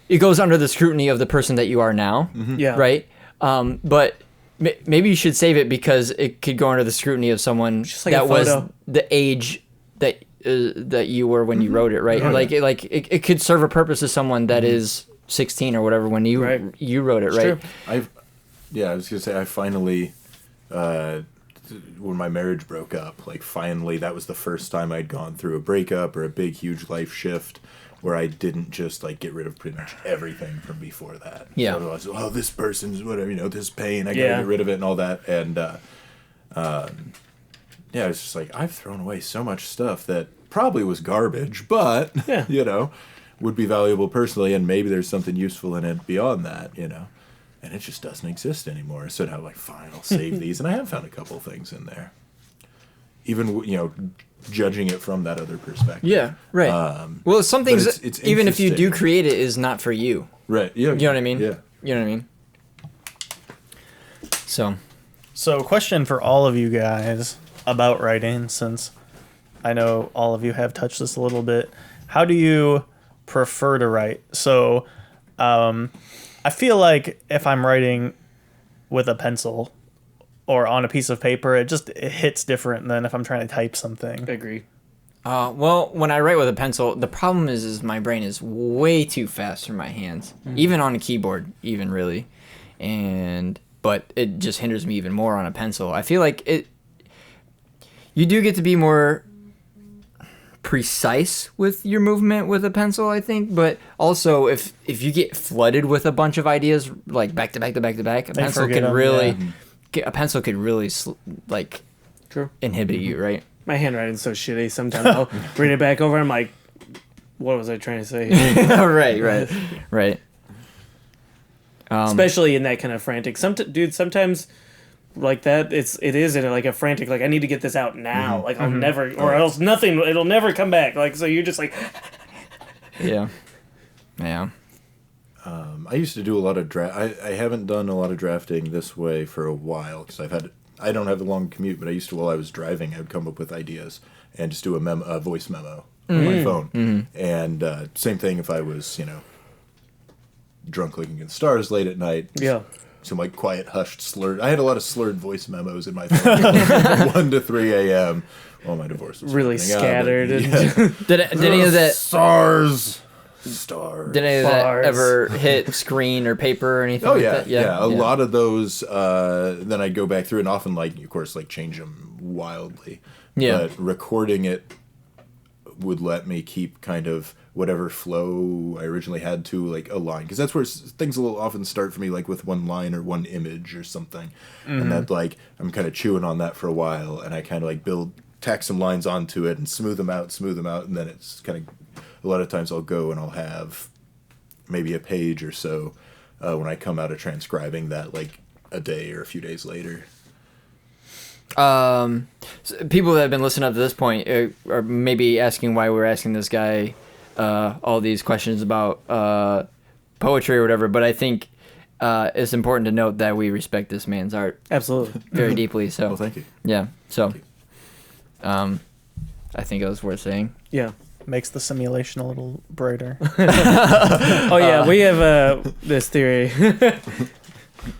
it goes under the scrutiny of the person that you are now. Yeah. Right. But maybe you should save it because it could go under the scrutiny of someone like that a was photo. the age that you were when you wrote it. Right. It could serve a purpose to someone that is 16 or whatever when you wrote it, right? I was gonna say I finally, when my marriage broke up, like finally that was the first time I'd gone through a breakup or a big huge life shift where I didn't just like get rid of pretty much everything from before that. Yeah. So I was, oh, this person's whatever, this pain, I gotta get rid of it and all that, and yeah, it's just like I've thrown away so much stuff that probably was garbage, but would be valuable personally, and maybe there's something useful in it beyond that, and it just doesn't exist anymore. So now, like, fine, I'll save these, and I have found a couple of things in there. Even, judging it from that other perspective. Yeah, right. Well, some things, it's even if you do interesting. create it, is not for you. Right, yeah. You know what I mean? Yeah. You know what I mean? So, question for all of you guys about writing, since I know all of you have touched this a little bit. How do you prefer to write? So I feel like if I'm writing with a pencil or on a piece of paper, it hits different than if I'm trying to type something. I agree. well, when I write with a pencil, the problem is my brain is way too fast for my hands, even on a keyboard, even really, but it just hinders me even more on a pencil. I feel like you do get to be more precise with your movement with a pencil, I think, but also if you get flooded with a bunch of ideas like back to back to back to back, a pencil could really like True. inhibit you, right? My handwriting's so shitty. Sometimes I'll read it back over. I'm like, what was I trying to say? Right. Especially in that kind of frantic. Sometimes like that, it is in like a frantic. Like I need to get this out now. Like I'll never, or else nothing. It'll never come back. Like so, you're just like. Yeah. I used to do a lot of I haven't done a lot of drafting this way for a while because I don't have a long commute, but I used to, while I was driving, I would come up with ideas and just do a voice memo on my phone. And same thing if I was, drunk looking at the stars late at night. Yeah. some like quiet, hushed, slurred. I had a lot of slurred voice memos in my phone, 1 to 3 a.m. while my divorce was really scattered. Did any of that stars? Did any of that ever hit screen or paper or anything? Oh like yeah, that? yeah. A lot of those. Then I'd go back through and often, like, of course, like change them wildly. Yeah. But recording it would let me keep kind of whatever flow I originally had to, like, a line, because that's where things will often start for me, like with one line or one image or something, and that, like, I'm kind of chewing on that for a while, and I kind of like tack some lines onto it and smooth them out, and then it's kind of, a lot of times I'll go and I'll have maybe a page or so when I come out of transcribing that, like a day or a few days later. So people that have been listening up to this point are maybe asking why we're asking this guy all these questions about poetry or whatever, but I think it's important to note that we respect this man's art Absolutely. very deeply. So Well, thank you. yeah, so I think it was worth saying. Yeah. Makes the simulation a little brighter. Oh yeah, we have this theory.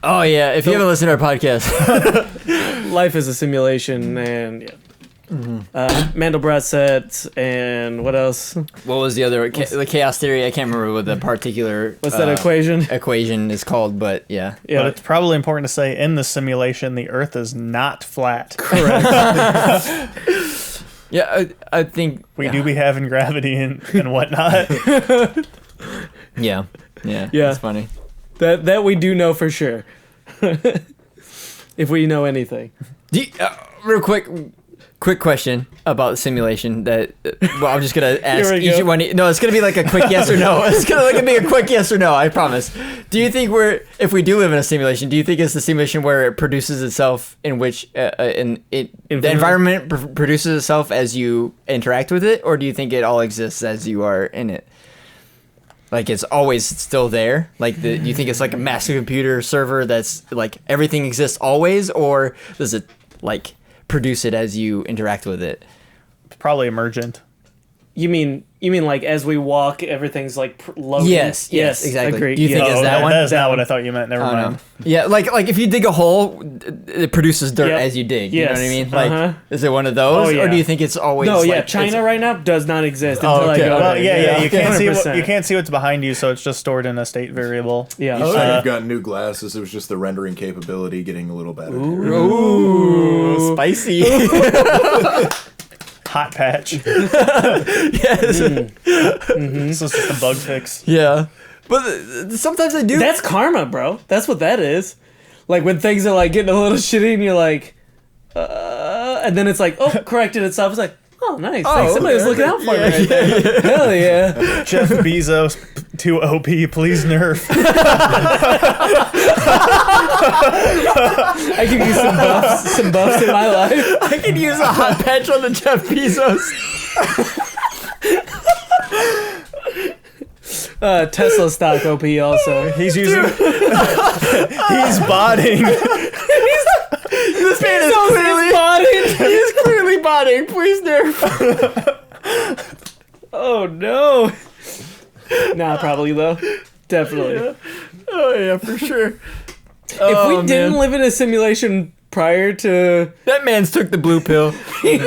Oh yeah, if you haven't listened to our podcast, Life is a simulation, and yeah. Mandelbrot set, and what else? what was the other the chaos theory? I can't remember what the particular What's that equation? equation is called, but yeah. Yeah. But it's probably important to say in the simulation, the Earth is not flat. Yeah, I think We do be having gravity and whatnot. Yeah, Yeah. that's funny. That we do know for sure. If we know anything. Real quick question about simulation that well, I'm just gonna ask we each go. one. No, it's gonna be like a quick yes or no. It's gonna be a quick yes or no. I promise. Do you think if we do live in a simulation, do you think it's the simulation where it produces itself in which the environment produces itself as you interact with it, or do you think it all exists as you are in it? Like it's always still there. Like you think it's like a massive computer server that's like everything exists always, or does it like produce it as you interact with it? Probably emergent. You mean like as we walk, everything's like loading? Yes, exactly. Agreed. Do you think Yeah. it's that one? That's not what I thought you meant. Never I don't mind. know. Yeah, like if you dig a hole, it produces dirt Yep. as you dig. You know what I Yes. mean? Like, Uh-huh. is it one of those, Oh, yeah. or do you think it's always? No, yeah. like, China it's- right now does not exist Oh, until okay. I go Well, there. yeah. You can't see 100%. what's behind you, so it's just stored in a state variable. Yeah. Each time I've gotten new glasses, it was just the rendering capability getting a little better. Ooh, spicy. Hot patch. Yes. This is just a bug fix. Yeah, but sometimes I do. That's karma, bro. That's what that is. Like when things are like getting a little shitty and you're like, and then it's like, oh, corrected itself. It's like, oh, nice. Thanks. Somebody was looking out for me right there. Hell yeah. Jeff Bezos to OP, please nerf. I can use some buffs in my life. I could use a hot patch on the Jeff Bezos. Tesla stock OP also. He's using. He's botting. This man is clearly botting. He is clearly botting. Please nerf. Oh no. Nah, probably though. Definitely. Oh yeah, for sure. If we didn't live in a simulation prior to That man's took the blue pill. He's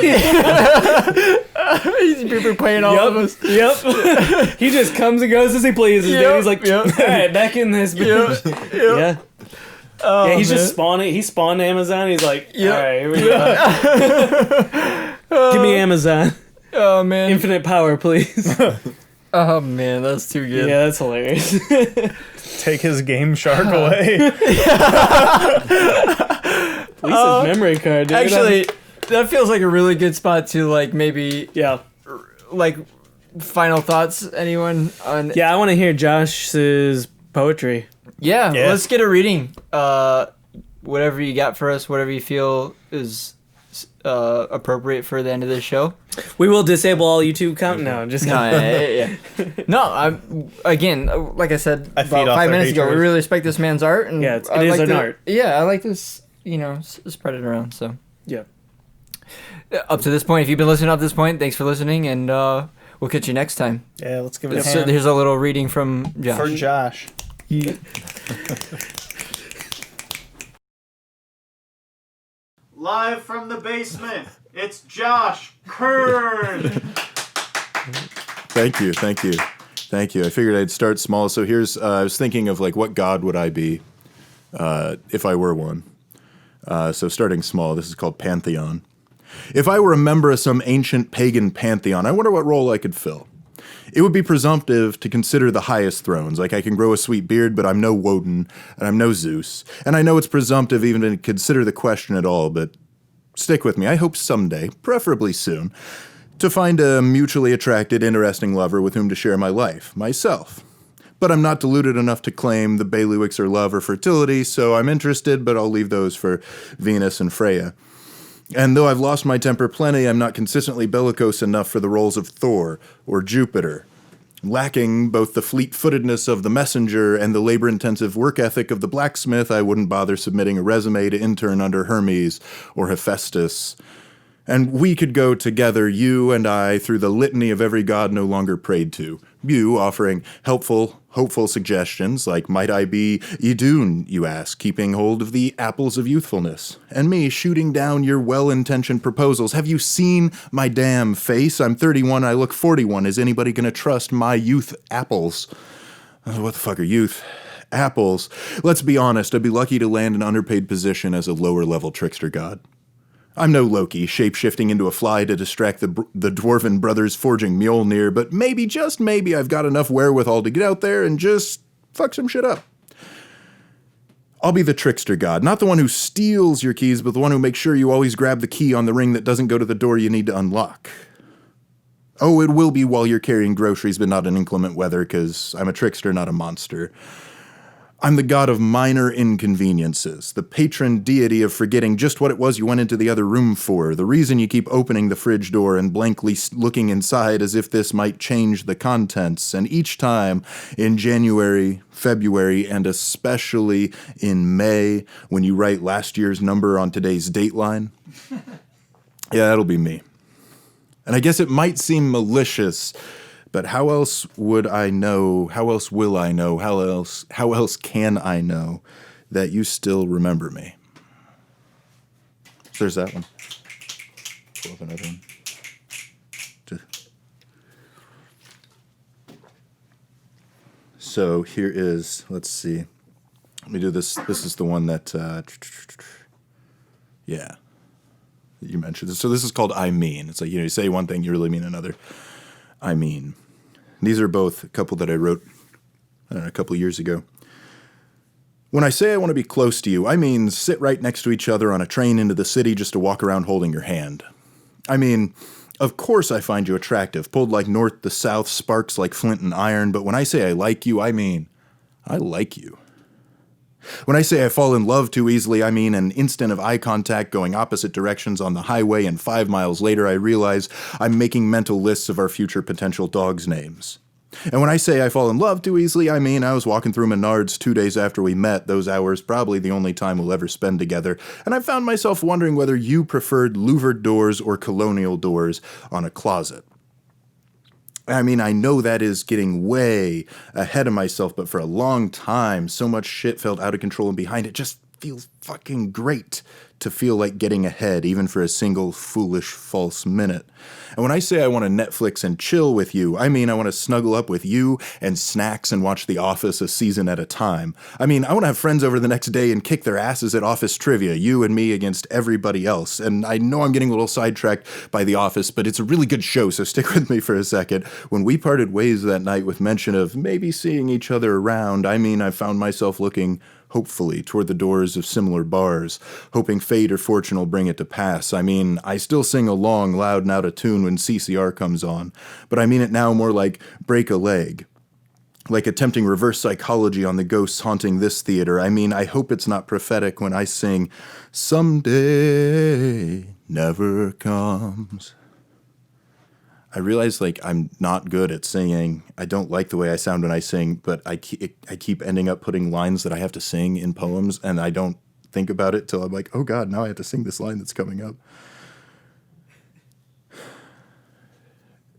been playing all of us. Yep. He just comes and goes as he pleases, dude. Yep, He's like, yep. all right, back in this bitch. Yeah. Oh, Yeah, he's man. just spawning. He spawned Amazon. He's like, Yep. all right, here we go. Give me Amazon. Oh man. Infinite power, please. Oh man, that's too good. Yeah, that's hilarious. Take his Game Shark away. At least his memory card, dude. Actually, that feels like a really good spot to like maybe yeah. like final thoughts. Anyone on? Yeah, I want to hear Josh's poetry. Yeah. Yeah. Let's get a reading. Whatever you got for us, whatever you feel is appropriate for the end of this show. We will disable all YouTube count. No, I'm just No, kidding. yeah. No, I'm again, like I said I feed about off 5 their minutes ago. We hatred. really respect this man's art, and Yeah, it I is like an to- art. Yeah, I like this. You know, spread it around. So Yeah. up to this point, if you've been listening up to this point, thanks for listening, and we'll catch you next time. Yeah, let's give it a So hand here's a little reading from Josh. for Josh. live from the basement, it's Josh Kern. Thank you. I figured I'd start small. So here's, I was thinking of like, what god would I be if I were one? So starting small, this is called Pantheon. If I were a member of some ancient pagan pantheon, I wonder what role I could fill. It would be presumptive to consider the highest thrones, like I can grow a sweet beard, but I'm no Woden, and I'm no Zeus. And I know it's presumptive even to consider the question at all, but stick with me. I hope someday, preferably soon, to find a mutually attracted, interesting lover with whom to share my life, myself. But I'm not deluded enough to claim the bailiwicks are love or fertility, so I'm interested, but I'll leave those for Venus and Freya. And though I've lost my temper plenty, I'm not consistently bellicose enough for the roles of Thor or Jupiter. Lacking both the fleet-footedness of the messenger and the labor-intensive work ethic of the blacksmith, I wouldn't bother submitting a resume to intern under Hermes or Hephaestus. And we could go together, you and I, through the litany of every god no longer prayed to. You offering helpful, hopeful suggestions, like might I be Idun, you ask, keeping hold of the apples of youthfulness. And me shooting down your well-intentioned proposals. Have you seen my damn face? I'm 31, I look 41. Is anybody gonna trust my youth apples? What the fuck are youth? Apples. Let's be honest, I'd be lucky to land an underpaid position as a lower-level trickster god. I'm no Loki, shape-shifting into a fly to distract the Dwarven brothers forging Mjolnir, but maybe, just maybe, I've got enough wherewithal to get out there and just fuck some shit up. I'll be the trickster god, not the one who steals your keys, but the one who makes sure you always grab the key on the ring that doesn't go to the door you need to unlock. Oh, it will be while you're carrying groceries, but not in inclement weather, because I'm a trickster, not a monster. I'm the god of minor inconveniences, the patron deity of forgetting just what it was you went into the other room for, the reason you keep opening the fridge door and blankly looking inside as if this might change the contents, and each time, in January, February, and especially in May, when you write last year's number on today's dateline, yeah, that'll be me. And I guess it might seem malicious, but how else would I know, how else will I know, how else can I know that you still remember me? There's that one. Pull up another one. So here is, let's see. Let me do this. This is the one that, yeah, you mentioned. So this is called I mean. It's like, you say one thing, you really mean another. I mean. These are both a couple that I wrote a couple years ago. When I say I want to be close to you, I mean sit right next to each other on a train into the city just to walk around holding your hand. I mean, of course I find you attractive, pulled like north to south, sparks like flint and iron, but when I say I like you, I mean I like you. When I say I fall in love too easily, I mean an instant of eye contact going opposite directions on the highway, and 5 miles later I realize I'm making mental lists of our future potential dogs' names. And when I say I fall in love too easily, I mean I was walking through Menards 2 days after we met, those hours probably the only time we'll ever spend together, and I found myself wondering whether you preferred louvered doors or colonial doors on a closet. I mean, I know that is getting way ahead of myself, but for a long time, so much shit felt out of control and behind. It just feels fucking great to feel like getting ahead, even for a single foolish false minute. And when I say I want to Netflix and chill with you, I mean I want to snuggle up with you and snacks and watch The Office a season at a time. I mean, I want to have friends over the next day and kick their asses at Office trivia, you and me against everybody else. And I know I'm getting a little sidetracked by The Office, but it's a really good show, so stick with me for a second. When we parted ways that night with mention of maybe seeing each other around, I mean I found myself looking hopefully toward the doors of similar bars, hoping fate or fortune will bring it to pass. I mean, I still sing along loud and out of tune when CCR comes on, but I mean it now more like break a leg. Like attempting reverse psychology on the ghosts haunting this theater. I mean, I hope it's not prophetic when I sing, someday never comes. I realize, like, I'm not good at singing. I don't like the way I sound when I sing, but I keep ending up putting lines that I have to sing in poems, and I don't think about it till I'm like, oh God, now I have to sing this line that's coming up.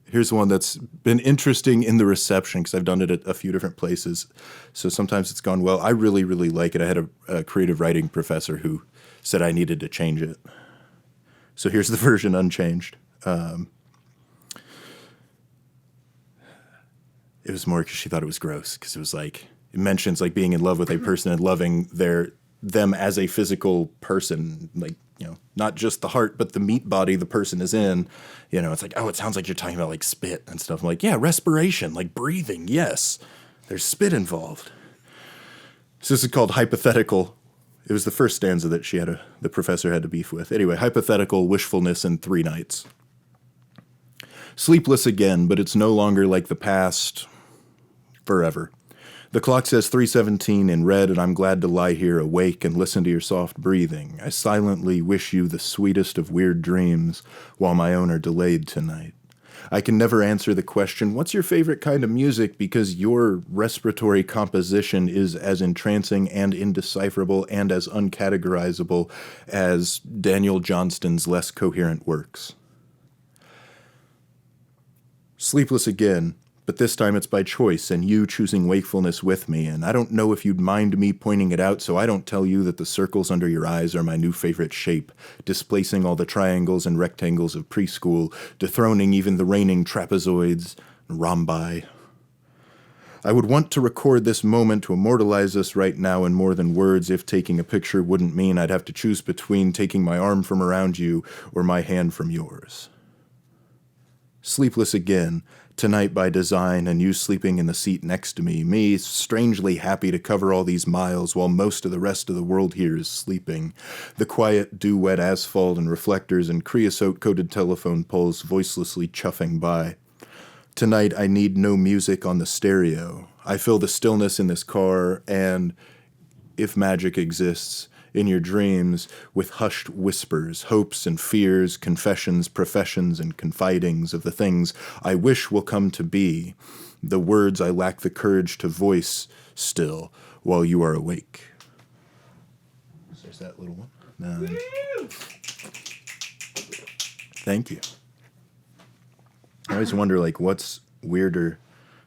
Here's one that's been interesting in the reception, because I've done it at a few different places, so sometimes it's gone well. I really, really like it. I had a creative writing professor who said I needed to change it. So here's the version unchanged. It was more because she thought it was gross, because it was like, it mentions like being in love with a person and loving them as a physical person, like, you know, not just the heart, but the meat body the person is in. You know, it's like, oh, it sounds like you're talking about like spit and stuff. I'm like, yeah, respiration, like breathing, yes. There's spit involved. So this is called hypothetical. It was the first stanza that the professor had to beef with. Anyway, hypothetical wishfulness in 3 nights. Sleepless again, but it's no longer like the past forever. The clock says 3:17 in red, and I'm glad to lie here awake and listen to your soft breathing. I silently wish you the sweetest of weird dreams while my own are delayed tonight. I can never answer the question, what's your favorite kind of music? Because your respiratory composition is as entrancing and indecipherable and as uncategorizable as Daniel Johnston's less coherent works. Sleepless again, but this time it's by choice and you choosing wakefulness with me, and I don't know if you'd mind me pointing it out, so I don't tell you that the circles under your eyes are my new favorite shape, displacing all the triangles and rectangles of preschool, dethroning even the reigning trapezoids and rhombi. I would want to record this moment to immortalize us right now in more than words if taking a picture wouldn't mean I'd have to choose between taking my arm from around you or my hand from yours. Sleepless again, tonight by design, and you sleeping in the seat next to me strangely happy to cover all these miles while most of the rest of the world here is sleeping. The quiet, dew-wet asphalt and reflectors and creosote-coated telephone poles voicelessly chuffing by. Tonight I need no music on the stereo. I fill the stillness in this car and, if magic exists, in your dreams with hushed whispers, hopes and fears, confessions, professions, and confidings of the things I wish will come to be, the words I lack the courage to voice still while you are awake. So there's that little one. Thank you. I always wonder, like, what's weirder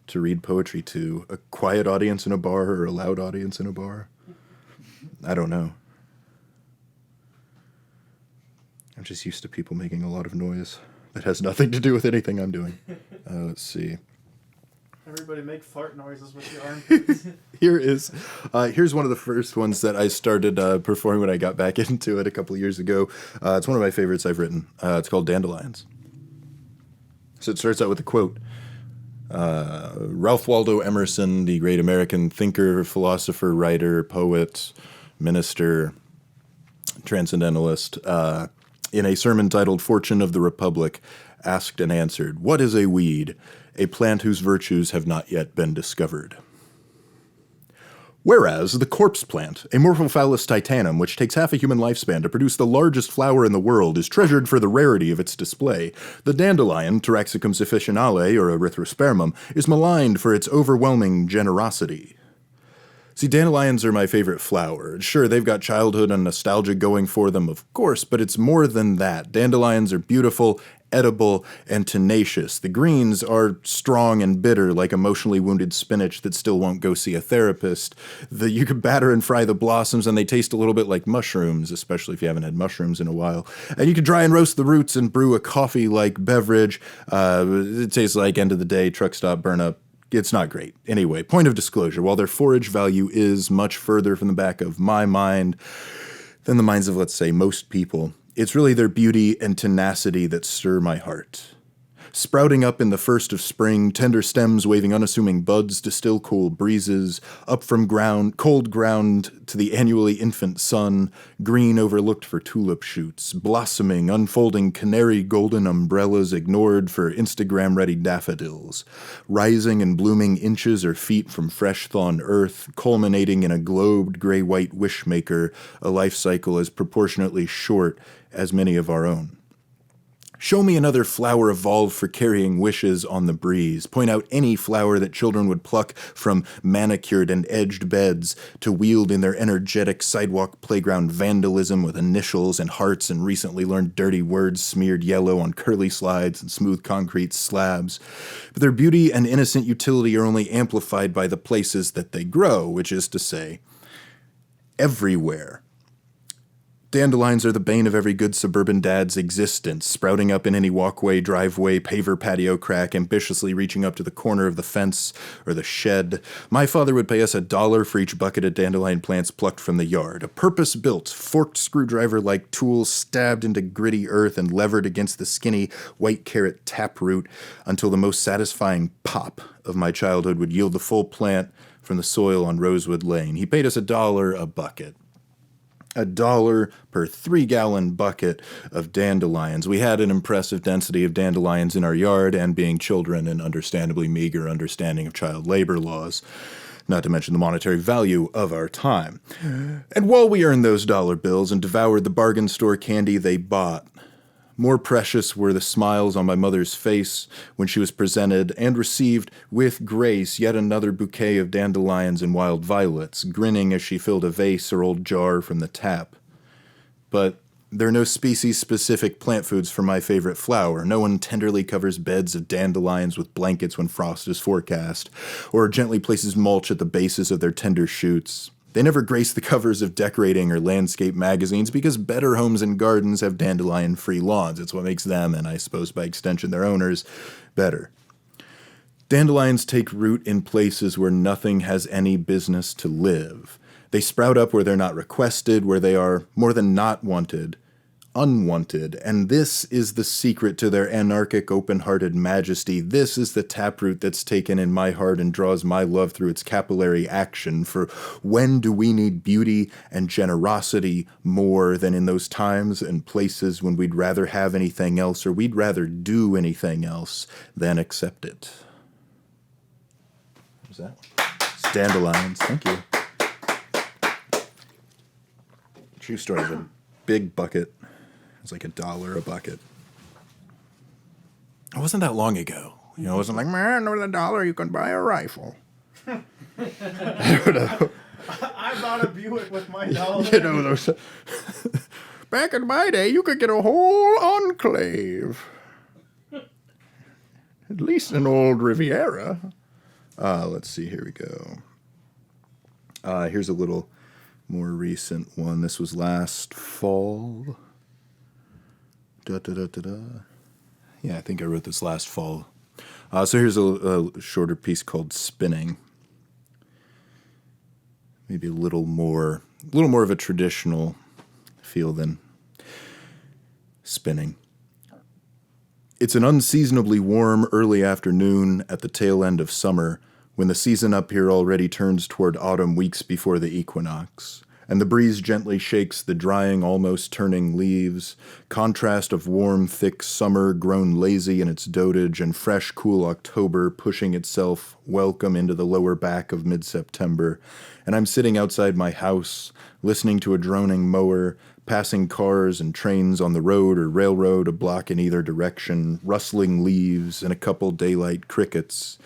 to read poetry to, a quiet audience in a bar or a loud audience in a bar? I don't know. I'm just used to people making a lot of noise that has nothing to do with anything I'm doing. Let's see. Everybody make fart noises with your armpits. Here's one of the first ones that I started performing when I got back into it a couple of years ago. It's one of my favorites I've written. It's called Dandelions. So it starts out with a quote. Ralph Waldo Emerson, the great American thinker, philosopher, writer, poet, minister, transcendentalist, in a sermon titled Fortune of the Republic, asked and answered, "What is a weed? A plant whose virtues have not yet been discovered." Whereas the corpse plant, a Morphophallus titanum, which takes half a human lifespan to produce the largest flower in the world, is treasured for the rarity of its display, the dandelion, Taraxacum sufficinale, or erythrospermum, is maligned for its overwhelming generosity. See, dandelions are my favorite flower. Sure, they've got childhood and nostalgia going for them, of course, but it's more than that. Dandelions are beautiful, edible, and tenacious. The greens are strong and bitter, like emotionally wounded spinach that still won't go see a therapist. You could batter and fry the blossoms, and they taste a little bit like mushrooms, especially if you haven't had mushrooms in a while. And you could dry and roast the roots and brew a coffee-like beverage. It tastes like, end of the day, truck stop, burn up. It's not great. Anyway, point of disclosure, while their forage value is much further from the back of my mind than the minds of, let's say, most people, it's really their beauty and tenacity that stir my heart. Sprouting up in the first of spring, tender stems waving unassuming buds to still cool breezes, up from cold ground to the annually infant sun, green overlooked for tulip shoots, blossoming, unfolding canary golden umbrellas ignored for Instagram-ready daffodils, rising and blooming inches or feet from fresh-thawn earth, culminating in a globed gray-white wishmaker, a life cycle as proportionately short as many of our own. Show me another flower evolved for carrying wishes on the breeze. Point out any flower that children would pluck from manicured and edged beds to wield in their energetic sidewalk playground vandalism with initials and hearts and recently learned dirty words smeared yellow on curly slides and smooth concrete slabs. But their beauty and innocent utility are only amplified by the places that they grow, which is to say, everywhere. Dandelions are the bane of every good suburban dad's existence, sprouting up in any walkway, driveway, paver, patio crack, ambitiously reaching up to the corner of the fence or the shed. My father would pay us $1 for each bucket of dandelion plants plucked from the yard, a purpose-built, forked screwdriver-like tool stabbed into gritty earth and levered against the skinny white carrot taproot until the most satisfying pop of my childhood would yield the full plant from the soil on Rosewood Lane. He paid us $1 a bucket. $1 per 3-gallon bucket of dandelions. We had an impressive density of dandelions in our yard, and being children, an understandably meager understanding of child labor laws, not to mention the monetary value of our time. And while we earned those dollar bills and devoured the bargain store candy they bought, more precious were the smiles on my mother's face when she was presented and received with grace yet another bouquet of dandelions and wild violets, grinning as she filled a vase or old jar from the tap. But there are no species-specific plant foods for my favorite flower. No one tenderly covers beds of dandelions with blankets when frost is forecast, or gently places mulch at the bases of their tender shoots. They never grace the covers of decorating or landscape magazines because better homes and gardens have dandelion-free lawns. It's what makes them, and I suppose by extension their owners, better. Dandelions take root in places where nothing has any business to live. They sprout up where they're not requested, where they are more than not wanted, unwanted, and this is the secret to their anarchic, open-hearted majesty. This is the taproot that's taken in my heart and draws my love through its capillary action. For when do we need beauty and generosity more than in those times and places when we'd rather have anything else, or we'd rather do anything else than accept it? What was that? It's dandelions. Thank you. True story. A big bucket. It was like $1 a bucket. It wasn't that long ago. You know, it wasn't like, man, with $1 you can buy a rifle. I bought a Buick with my $1. You know, those. Back in my day, you could get a whole enclave. At least an old Riviera. Let's see, here we go. Here's a little more recent one. This was last fall. Yeah, I think I wrote this last fall. So here's a shorter piece called Spinning. Maybe a little more of a traditional feel than spinning. It's an unseasonably warm early afternoon at the tail end of summer, when the season up here already turns toward autumn weeks before the equinox, and the breeze gently shakes the drying, almost turning leaves, contrast of warm, thick summer grown lazy in its dotage, and fresh, cool October pushing itself welcome into the lower back of mid-September, and I'm sitting outside my house, listening to a droning mower, passing cars and trains on the road or railroad a block in either direction, rustling leaves, and a couple daylight crickets.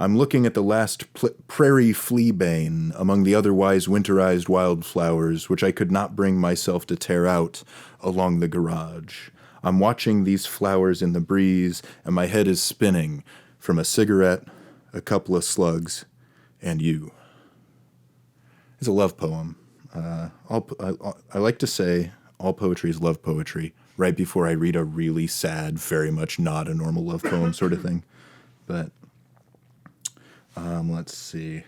I'm looking at the last prairie fleabane among the otherwise winterized wildflowers, which I could not bring myself to tear out along the garage. I'm watching these flowers in the breeze, and my head is spinning from a cigarette, a couple of slugs, and you. It's a love poem. I like to say all poetry is love poetry right before I read a really sad, very much not a normal love poem sort of thing. But let's see.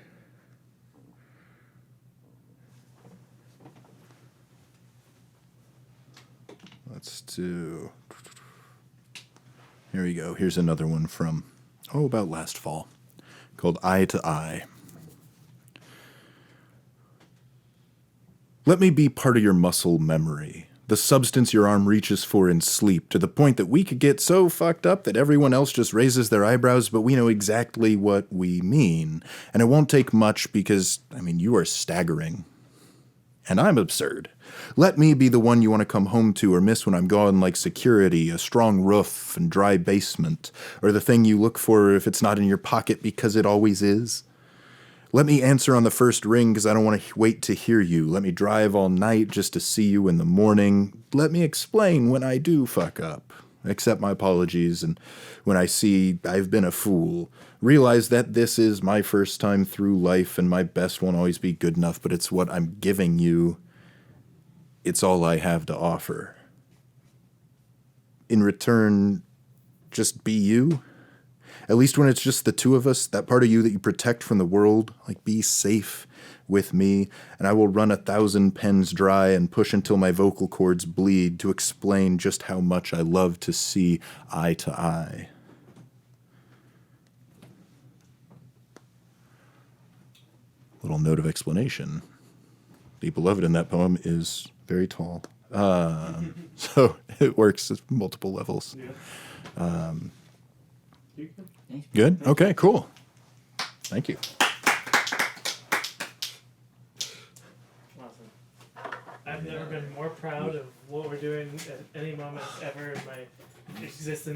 Let's do. Here we go. Here's another one from, about last fall, called Eye to Eye. Let me be part of your muscle memory, the substance your arm reaches for in sleep, to the point that we could get so fucked up that everyone else just raises their eyebrows, but we know exactly what we mean. And it won't take much because, you are staggering. And I'm absurd. Let me be the one you want to come home to or miss when I'm gone, like security, a strong roof and dry basement, or the thing you look for if it's not in your pocket because it always is. Let me answer on the first ring because I don't want to wait to hear you. Let me drive all night just to see you in the morning. Let me explain when I do fuck up. Accept my apologies, and when I see I've been a fool, realize that this is my first time through life and my best won't always be good enough, but it's what I'm giving you. it's all I have to offer. In return, just be you. At least when it's just the two of us, that part of you that you protect from the world, like be safe with me, and I will run 1,000 pens dry and push until my vocal cords bleed to explain just how much I love to see eye to eye. Little note of explanation. The beloved in that poem is very tall. So it works at multiple levels. Good? Okay, cool. Thank you. Awesome. I've never been more proud of what we're doing at any moment ever in my existence.